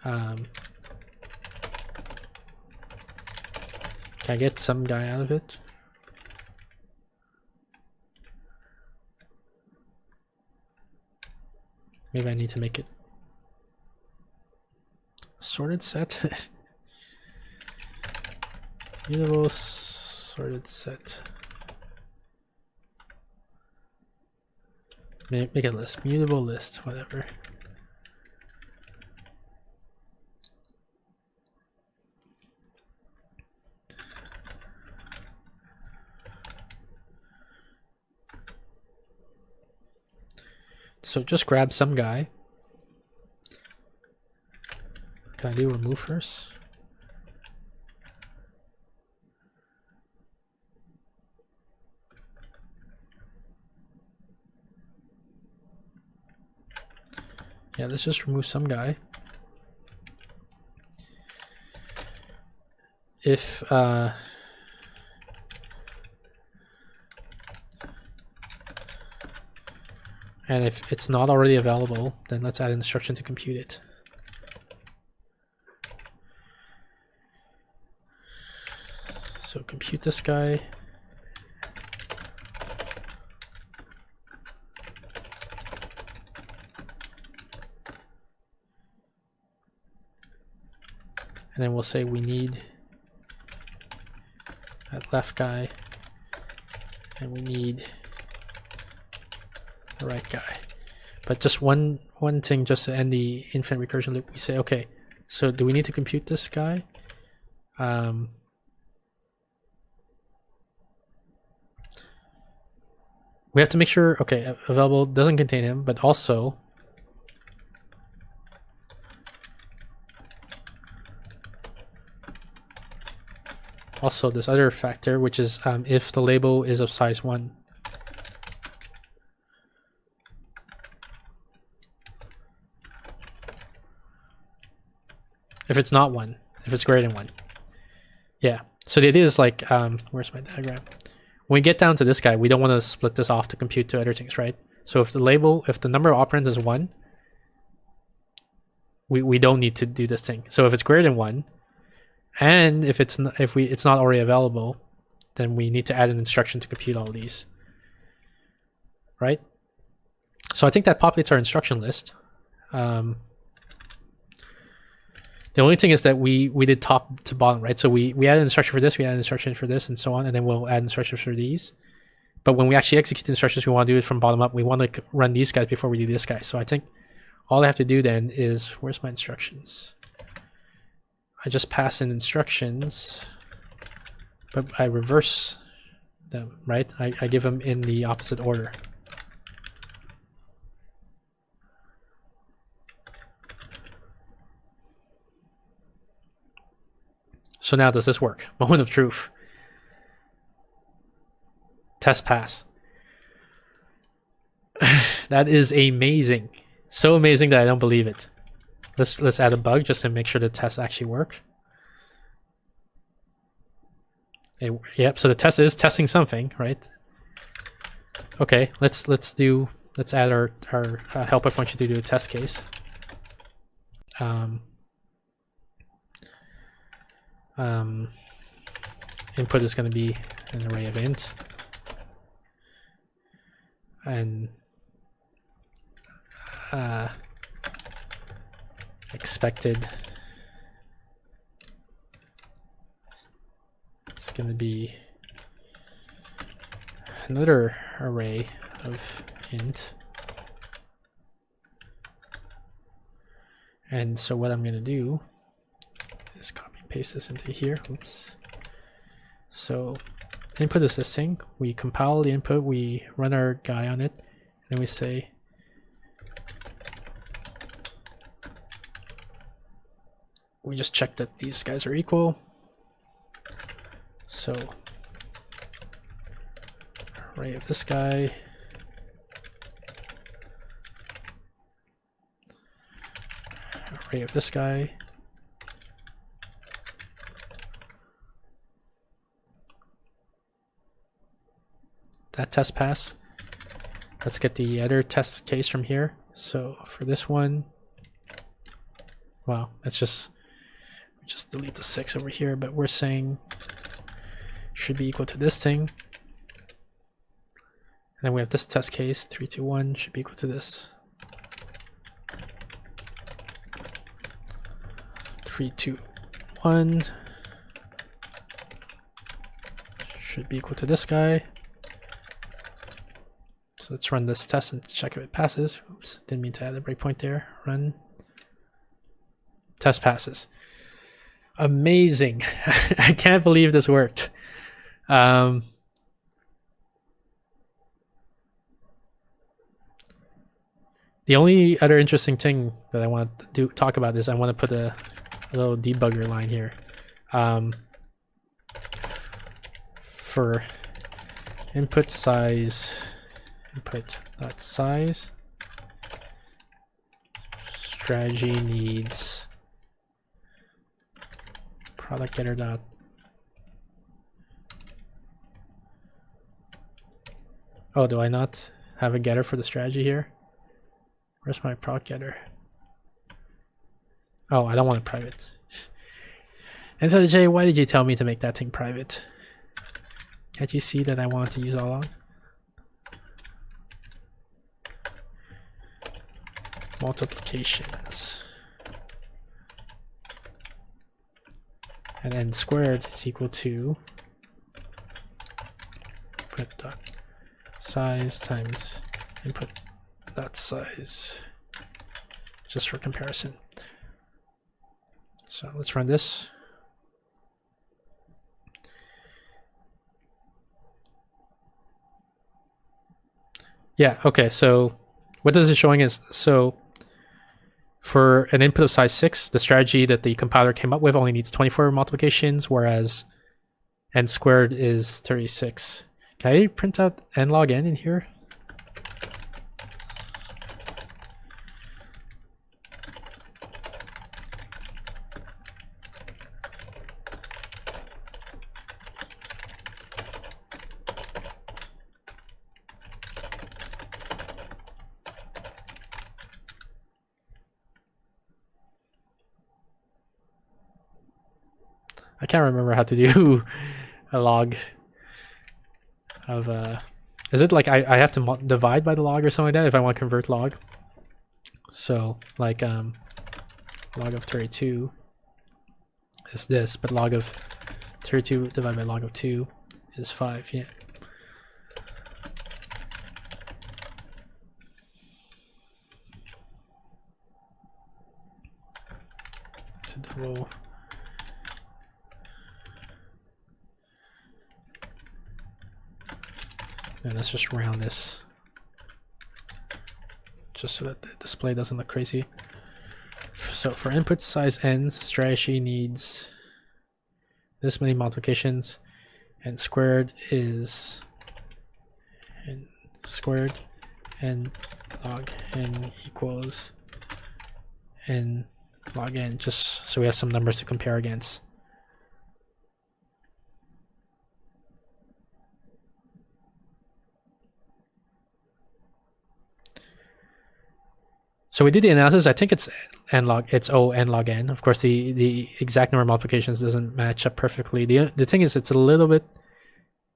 can I get some guy out of it? Maybe I need to make it sorted set. Mutable sorted set. Make a list. Mutable list, whatever. So just grab some guy. Can I do remove first? Yeah, let's just remove some guy. If and if it's not already available, then let's add an instruction to compute it. So compute this guy. And then we'll say we need that left guy, and we need the right guy. But just one thing, just to end the infinite recursion loop, we say, okay, so do we need to compute this guy? We have to make sure, okay, available doesn't contain him, but also this other factor, which is if the label is of size 1. If it's not 1, if it's greater than 1. Yeah, so the idea is like, where's my diagram? When we get down to this guy, we don't want to split this off to compute to other things, right? So if the number of operands is 1, we don't need to do this thing. So if it's greater than 1, and if it's not already available, then we need to add an instruction to compute all these, right? So I think that populates our instruction list. The only thing is that we did top to bottom, right? So we add an instruction for this, we add an instruction for this, and so on, and then we'll add instructions for these. But when we actually execute the instructions, we want to do it from bottom up. We want to run these guys before we do this guy. So I think all I have to do then is, where's my instructions? I just pass in instructions, but I reverse them, right? I give them in the opposite order. So now does this work? Moment of truth. Test pass. That is amazing. So amazing that I don't believe it. Let's add a bug just to make sure the tests actually work. Yep, so the test is testing something, right? Okay, let's add our helper function to do a test case. Input is going to be an array of int, and expected, it's going to be another array of int. And so what I'm going to do is copy and paste this into here. Oops. So input is this thing. We compile the input, we run our guy on it, and we say we just check that these guys are equal. So array of this guy, array of this guy, that test pass. Let's get the other test case from here. So for this one, well, let's just delete the 6 over here, but we're saying should be equal to this thing. And then we have this test case, 3, 2, 1 should be equal to this. 3, 2, 1 should be equal to this guy. So let's run this test and check if it passes. Oops, didn't mean to add a breakpoint there. Run. Test passes. Amazing. I can't believe this worked. The only other interesting thing that I want to talk about is I want to put a little debugger line here. For input size, input.size, strategy needs product getter dot oh, do I not have a getter for the strategy here? Where's my product getter? Oh, I don't want it private. And so Jay, why did you tell me to make that thing private? Can't you see that I want to use all along? Multiplications. And then squared is equal to input dot size times input dot size, just for comparison. So let's run this. Yeah, okay, so what this is showing is, so for an input of size 6, the strategy that the compiler came up with only needs 24 multiplications, whereas n squared is 36. Can I print out n log n in here? I can't remember how to do a log of is it like I have to divide by the log or something like that if I want to convert log? So like log of 32 is this, but log of 32 divided by log of 2 is 5. Yeah. So double. And let's just round this just so that the display doesn't look crazy. So for input size n, strategy needs this many multiplications, and squared is n squared, and log n equals n log n, just so we have some numbers to compare against. So we did the analysis. I think it's n log, it's O n log n. Of course, the exact number of multiplications doesn't match up perfectly. The thing is, it's a little bit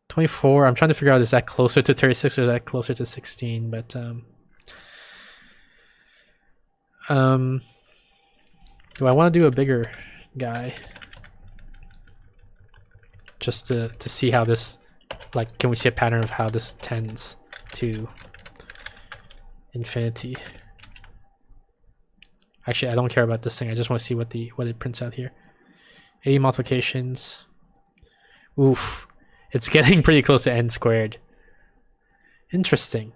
24. I'm trying to figure out, is that closer to 36 or is that closer to 16? But do I want to do a bigger guy just to see how this, like, can we see a pattern of how this tends to infinity? Actually, I don't care about this thing. I just want to see what it prints out here. 80 multiplications. Oof. It's getting pretty close to n squared. Interesting.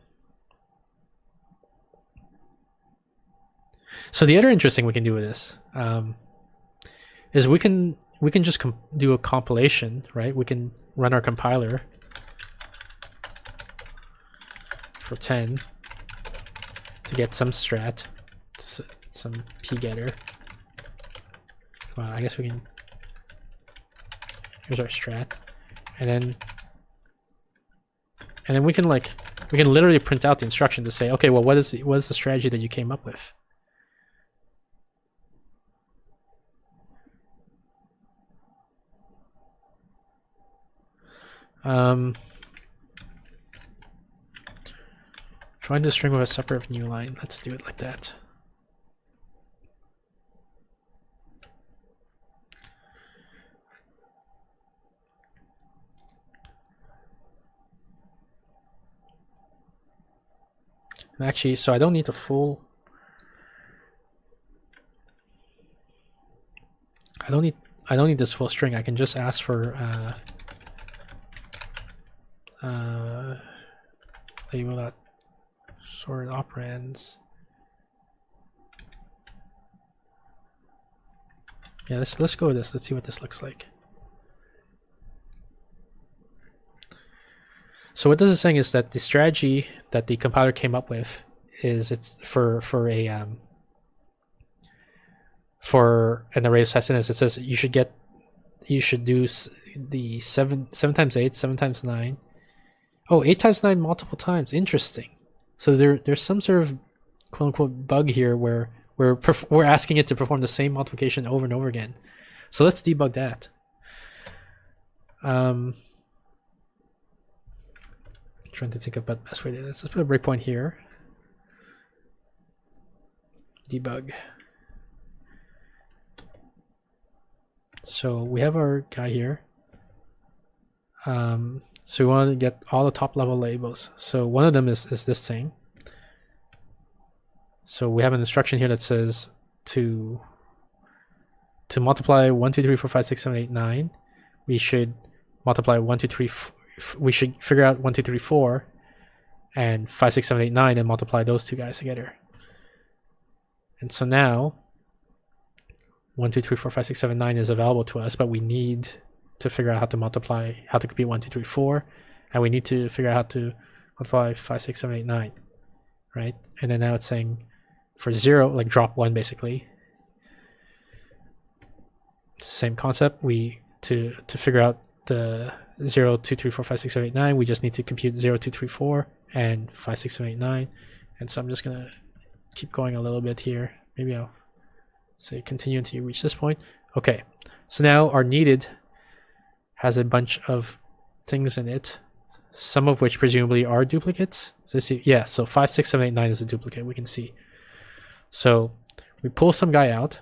So the other interesting we can do with this is we can just do a compilation, right? We can run our compiler for 10 to get some strat, some pgetter. Well, I guess we can. Here's our strat, and then we can literally print out the instruction to say, okay, well, what is the strategy that you came up with? Join the string with a separate new line. Let's do it like that. And actually, so I don't need the full. I don't need this full string. I can just ask for label that sort operands. Yeah, let's go with this. Let's see what this looks like. So what this is saying is that the strategy that the compiler came up with is it's for an array of size n. It says you should do the 7 times 8, 7 times 9. Oh, 8 times 9 multiple times. Interesting. So there's some sort of quote unquote bug here where we're asking it to perform the same multiplication over and over again. So let's debug that. Trying to think about the best way to do this. Let's put a breakpoint here. Debug. So we have our guy here. So we want to get all the top level labels. So one of them is this thing. So we have an instruction here that says to multiply 1, 2, 3, 4, 5, 6, 7, 8, 9. We should multiply 1, 2, 3. We should figure out 1, 2, 3, 4, and 5, 6, 7, 8, 9, and multiply those two guys together. And so now 1, 2, 3, 4, 5, 6, 7, 9 is available to us, but we need to figure out how to compute 1, 2, 3, 4, and we need to figure out how to multiply 5, 6, 7, 8, 9, right? And then now it's saying for 0, like drop 1 basically. Same concept. To figure out the 0, 2, 3, 4, 5, 6, 7, 8, 9, we just need to compute 0, 2, 3, 4 and 5, 6, 7, 8, 9. And so I'm just gonna keep going a little bit here. Maybe I'll say continue until you reach this point. Okay, so now our needed has a bunch of things in it, some of which presumably are duplicates. Yeah, so 5, 6, 7, 8, 9 is a duplicate, we can see. So we pull some guy out.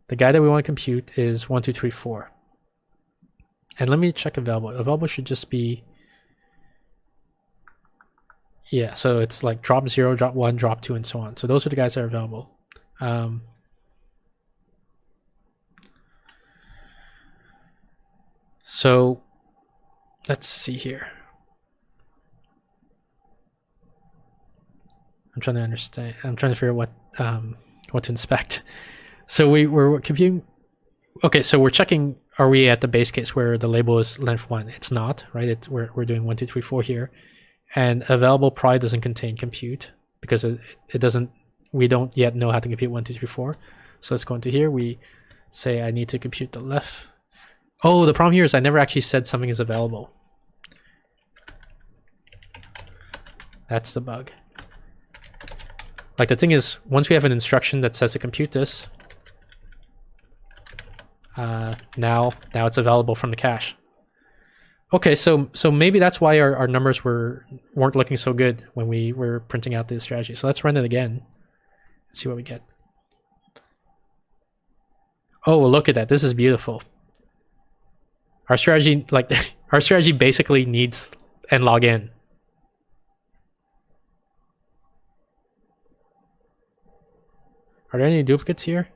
The guy that we want to compute is 1, 2, 3, 4. And let me check available. Available should just be, yeah, so it's like drop 0, drop 1, drop 2, and so on. So those are the guys that are available. So let's see here. I'm trying to understand. I'm trying to figure out what to inspect. So we're computing. Okay, so we're checking. Are we at the base case where the label is length 1? It's not, right? We're doing 1, 2, 3, 4 here, and available probably doesn't contain compute because it doesn't. We don't yet know how to compute 1, 2, 3, 4. So let's go into here. We say I need to compute the left. Oh, the problem here is I never actually said something is available. That's the bug. Like the thing is, once we have an instruction that says to compute this, now it's available from the cache. Okay, so maybe that's why our numbers weren't looking so good when we were printing out the strategy. So let's run it again and see what we get. Oh, look at that. This is beautiful. Our strategy, like our strategy basically needs nlogn. Are there any duplicates here?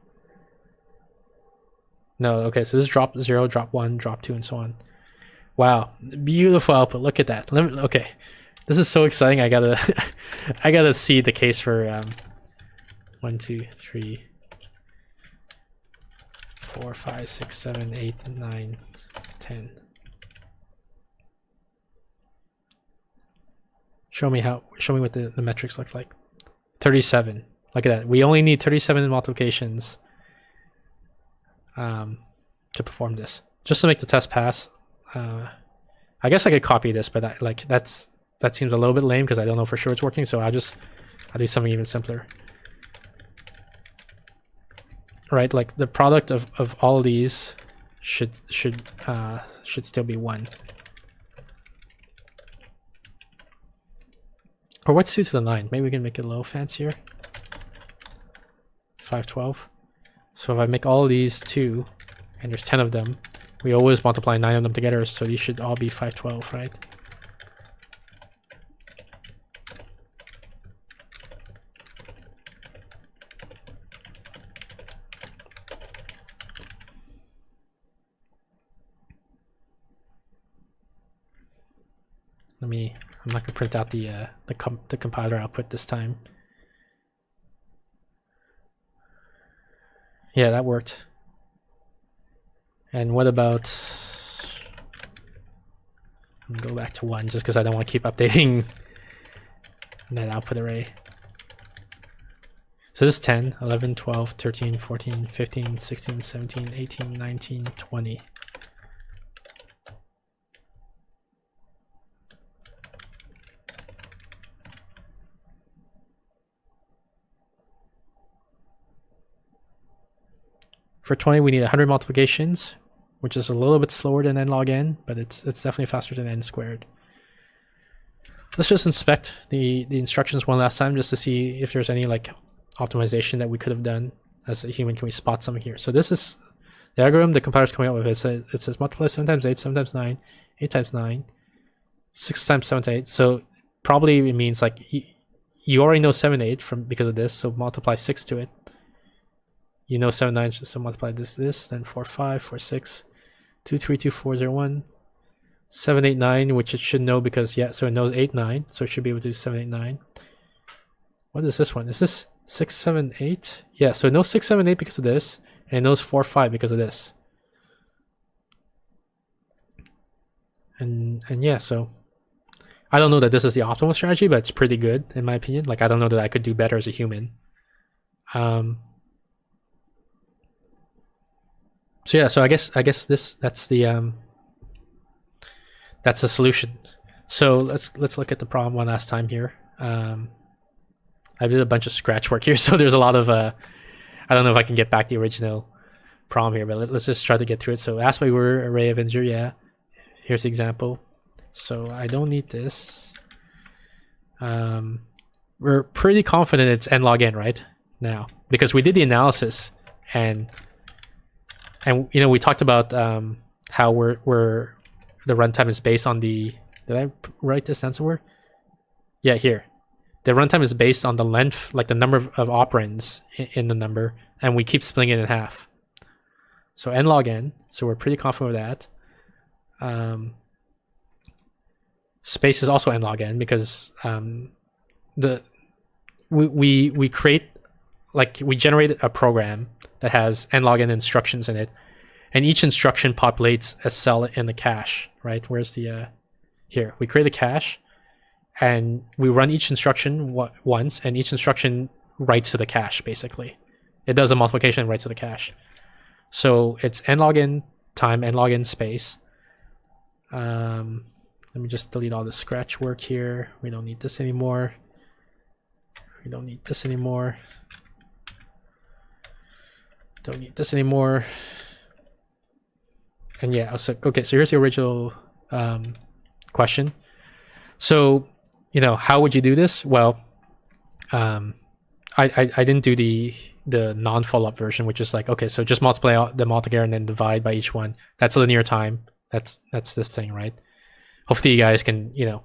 No, okay, so this is drop 0, drop 1, drop 2, and so on. Wow, beautiful output. Look at that. Okay, this is so exciting. I gotta, I gotta see the case for 1, 2, 3, 4, 5, 6, 7, 8, 9, 10. Show me what the metrics look like. 37. Look at that. We only need 37 multiplications to perform this. Just to make the test pass. I guess I could copy this, but that seems a little bit lame because I don't know for sure it's working. So I'll do something even simpler. Right, like the product of all these should still be 1. Or what's 2 to the 9? Maybe we can make it a little fancier. 512. So if I make all these 2, and there's 10 of them, we always multiply 9 of them together, so these should all be 512, right? I'm not gonna print out the compiler output this time. Yeah, that worked. And what about, I'm gonna go back to 1 just because I don't want to keep updating that output array. So this is 10, 11, 12, 13, 14, 15, 16, 17, 18, 19, 20. For 20, we need 100 multiplications, which is a little bit slower than n log n, but it's definitely faster than n squared. Let's just inspect the instructions one last time just to see if there's any like optimization that we could have done as a human. Can we spot something here? So this is the algorithm the compiler's coming up with. It says multiply 7 times 8, 7 times 9, 8 times 9, 6 times 7 to 8. So probably it means like you already know 7, 8 because of this, so multiply 6 to it. You know 7, 9, so multiply this, then 4, 5, 4, 6, 2, 3, 2, 4, 0, 1, 7, 8, 9, which it should know because, yeah, so it knows 8, 9, so it should be able to do 7, 8, 9. What is this one? Is this 6, 7, 8? Yeah, so it knows 6, 7, 8 because of this, and it knows 4, 5 because of this. And yeah, so I don't know that this is the optimal strategy, but it's pretty good in my opinion. Like, I don't know that I could do better as a human. So yeah, so I guess that's the solution. So let's look at the problem one last time here. I did a bunch of scratch work here, so there's a lot of I don't know if I can get back the original problem here, but let's just try to get through it. So ask by word array of integer, yeah. Here's the example. So I don't need this. We're pretty confident it's n log n right now because we did the analysis and you know we talked about how we're the runtime is based on the, did I write this down somewhere? Yeah, here. The runtime is based on the length, like the number of operands in the number, and we keep splitting it in half. So n log n, so we're pretty confident with that. Space is also n log n because we create, like we generate a program that has n log n instructions in it, and each instruction populates a cell in the cache, right? Where's the here? We create a cache, and we run each instruction once, and each instruction writes to the cache. Basically, it does a multiplication and writes to the cache. So it's n log n time n log n space. Let me just delete all the scratch work here. We don't need this anymore. We don't need this anymore. Don't need this anymore. And yeah, so okay, so here's the original question. So, you know, how would you do this? Well, I didn't do the non-follow-up version, which is like, okay, so just multiply them all together and then divide by each one. That's linear time. That's this thing, right? Hopefully you guys can, you know,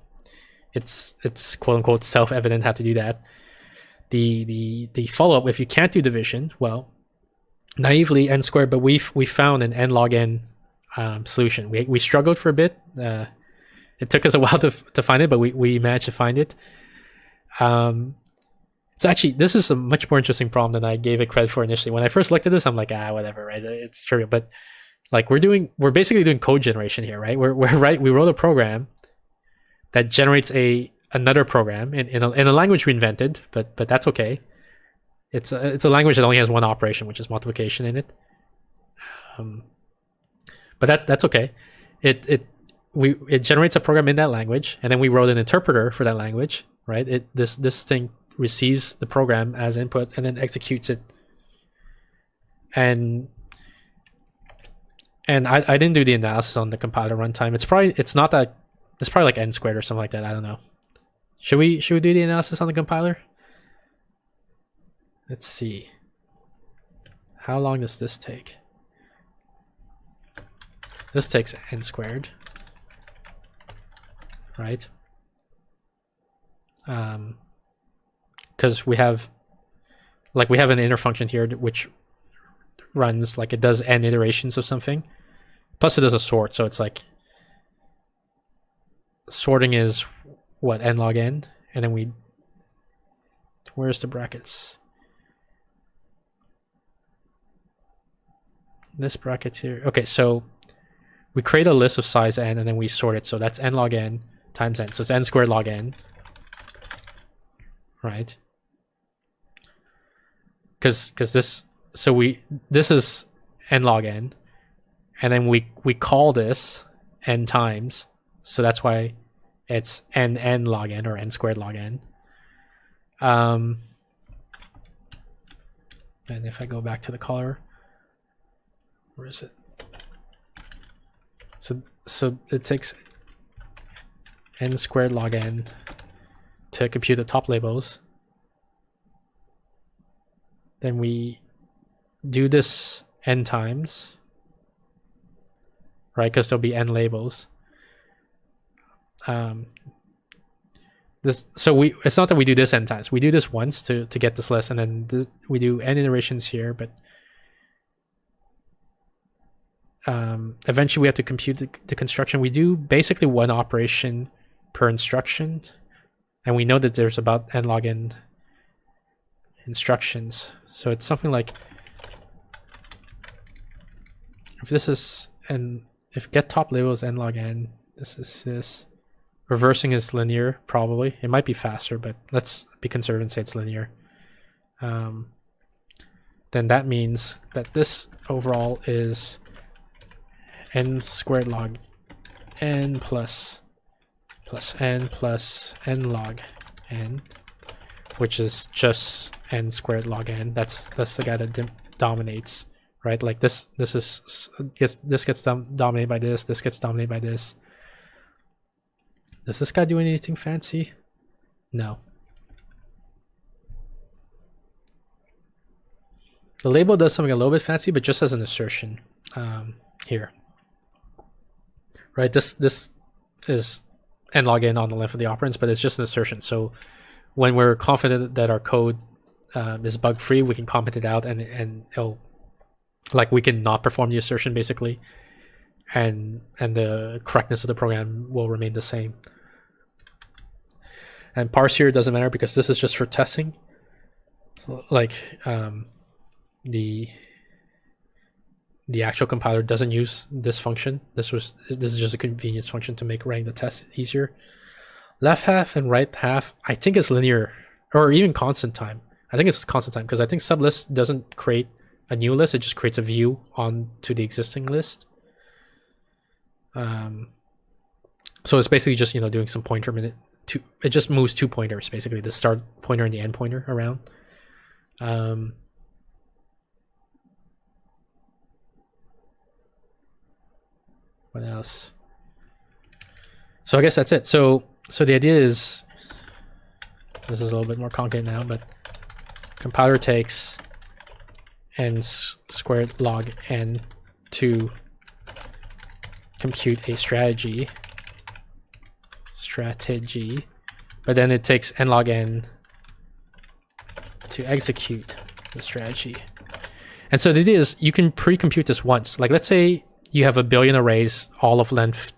it's quote unquote self-evident how to do that. The follow-up, if you can't do division, well, naively n squared, but we found an n log n solution. We struggled for a bit. It took us a while to find it, but we managed to find it. It's actually, this is a much more interesting problem than I gave it credit for initially. When I first looked at this, I'm like, whatever, right? It's trivial. But like we're basically doing code generation here, right? We wrote a program that generates another program in a language we invented, but that's okay. It's a language that only has one operation, which is multiplication in it. But that's okay. It generates a program in that language, and then we wrote an interpreter for that language, right? This thing receives the program as input and then executes it. And I didn't do the analysis on the compiler runtime. It's probably like n squared or something like that. I don't know. Should we do the analysis on the compiler? Let's see. How long does this take? This takes n squared, right? Because we have an inner function here which runs, like, it does n iterations of something, plus it does a sort. So it's like sorting is what, n log n, and then where's the brackets? This bracket's here. Okay, so we create a list of size n and then we sort it. So that's n log n times n. So it's n squared log n, right? Because this is n log n, and then we call this n times. So that's why it's n log n, or n squared log n. And if I go back to the caller, where is it? So it takes n squared log n to compute the top labels. Then we do this n times, right? Because there'll be n labels. It's not that we do this n times. We do this once to get this list, and then we do n iterations here, but eventually we have to compute the construction. We do basically one operation per instruction, and we know that there's about n log n instructions. So it's something like, if this is if get top label is n log n, this is this. Reversing is linear, probably. It might be faster, but let's be conservative and say it's linear. Then that means that this overall is n squared log n plus n plus n log n, which is just n squared log n. That's the guy that dominates, right? Like this gets dominated by this. This gets dominated by this. Does this guy do anything fancy? No. The label does something a little bit fancy, but just as an assertion here. Right, this is n log n on the length of the operands, but it's just an assertion. So when we're confident that our code is bug free, we can comment it out, and it'll, like, we can not perform the assertion basically, and the correctness of the program will remain the same. And parse here doesn't matter because this is just for testing. Like the actual compiler doesn't use this function. This is just a convenience function to make running the test easier. Left half and right half, I think it's linear, or even constant time. I think it's constant time because I think sublist doesn't create a new list; it just creates a view onto the existing list. So it's basically just, doing some pointer minute. It just moves two pointers, basically, the start pointer and the end pointer around. What else? So I guess that's it. So the idea is, this is a little bit more concrete now, but compiler takes n squared log n to compute a strategy, but then it takes n log n to execute the strategy. And so the idea is you can pre-compute this once. Like, let's say you have a billion arrays, all of length,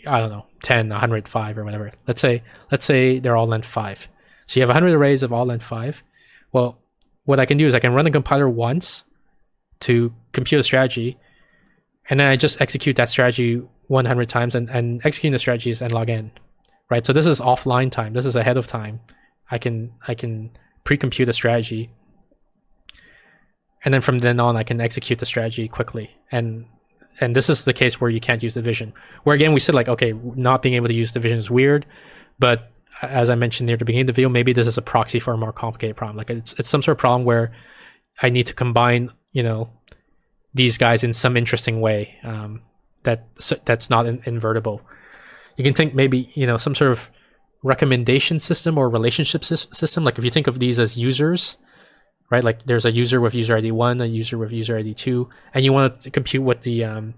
I don't know, 10, 105 or whatever. Let's say they're all length 5. So you have 100 arrays of all length 5. Well, what I can do is I can run the compiler once to compute a strategy, and then I just execute that strategy 100 times, and executing the strategy is nlog n, right? So this is offline time. This is ahead of time. I can pre-compute a strategy, and then from then on I can execute the strategy quickly. And this is the case where you can't use division. Where again we said like, okay, not being able to use division is weird, but as I mentioned near the beginning of the video, maybe this is a proxy for a more complicated problem. Like it's some sort of problem where I need to combine, you know, these guys in some interesting way that's not invertible. You can think maybe, you know, some sort of recommendation system or relationship system. Like if you think of these as users, right? Like there's a user with user ID 1, a user with user ID 2, and you want to compute what the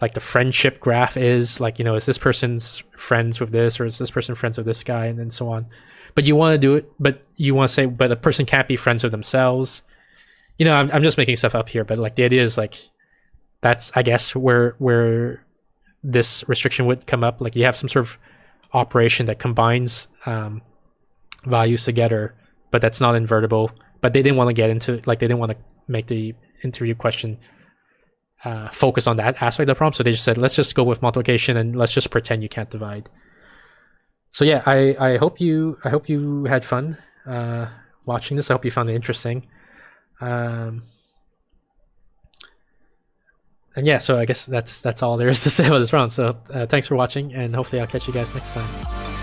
like the friendship graph is. Like, you know, is this person's friends with this, or is this person friends with this guy, and then so on. But you want to do it, but you want to say, but a person can't be friends with themselves. You know, I'm just making stuff up here, but like the idea is like, that's, I guess, where this restriction would come up. Like you have some sort of operation that combines values together, but that's not invertible. But they didn't want to get into, like, they didn't want to make the interview question focus on that aspect of the problem. So they just said, let's just go with multiplication and let's just pretend you can't divide. So yeah, I hope you had fun watching this. I hope you found it interesting. And yeah, so I guess that's all there is to say about this problem. So thanks for watching, and hopefully I'll catch you guys next time.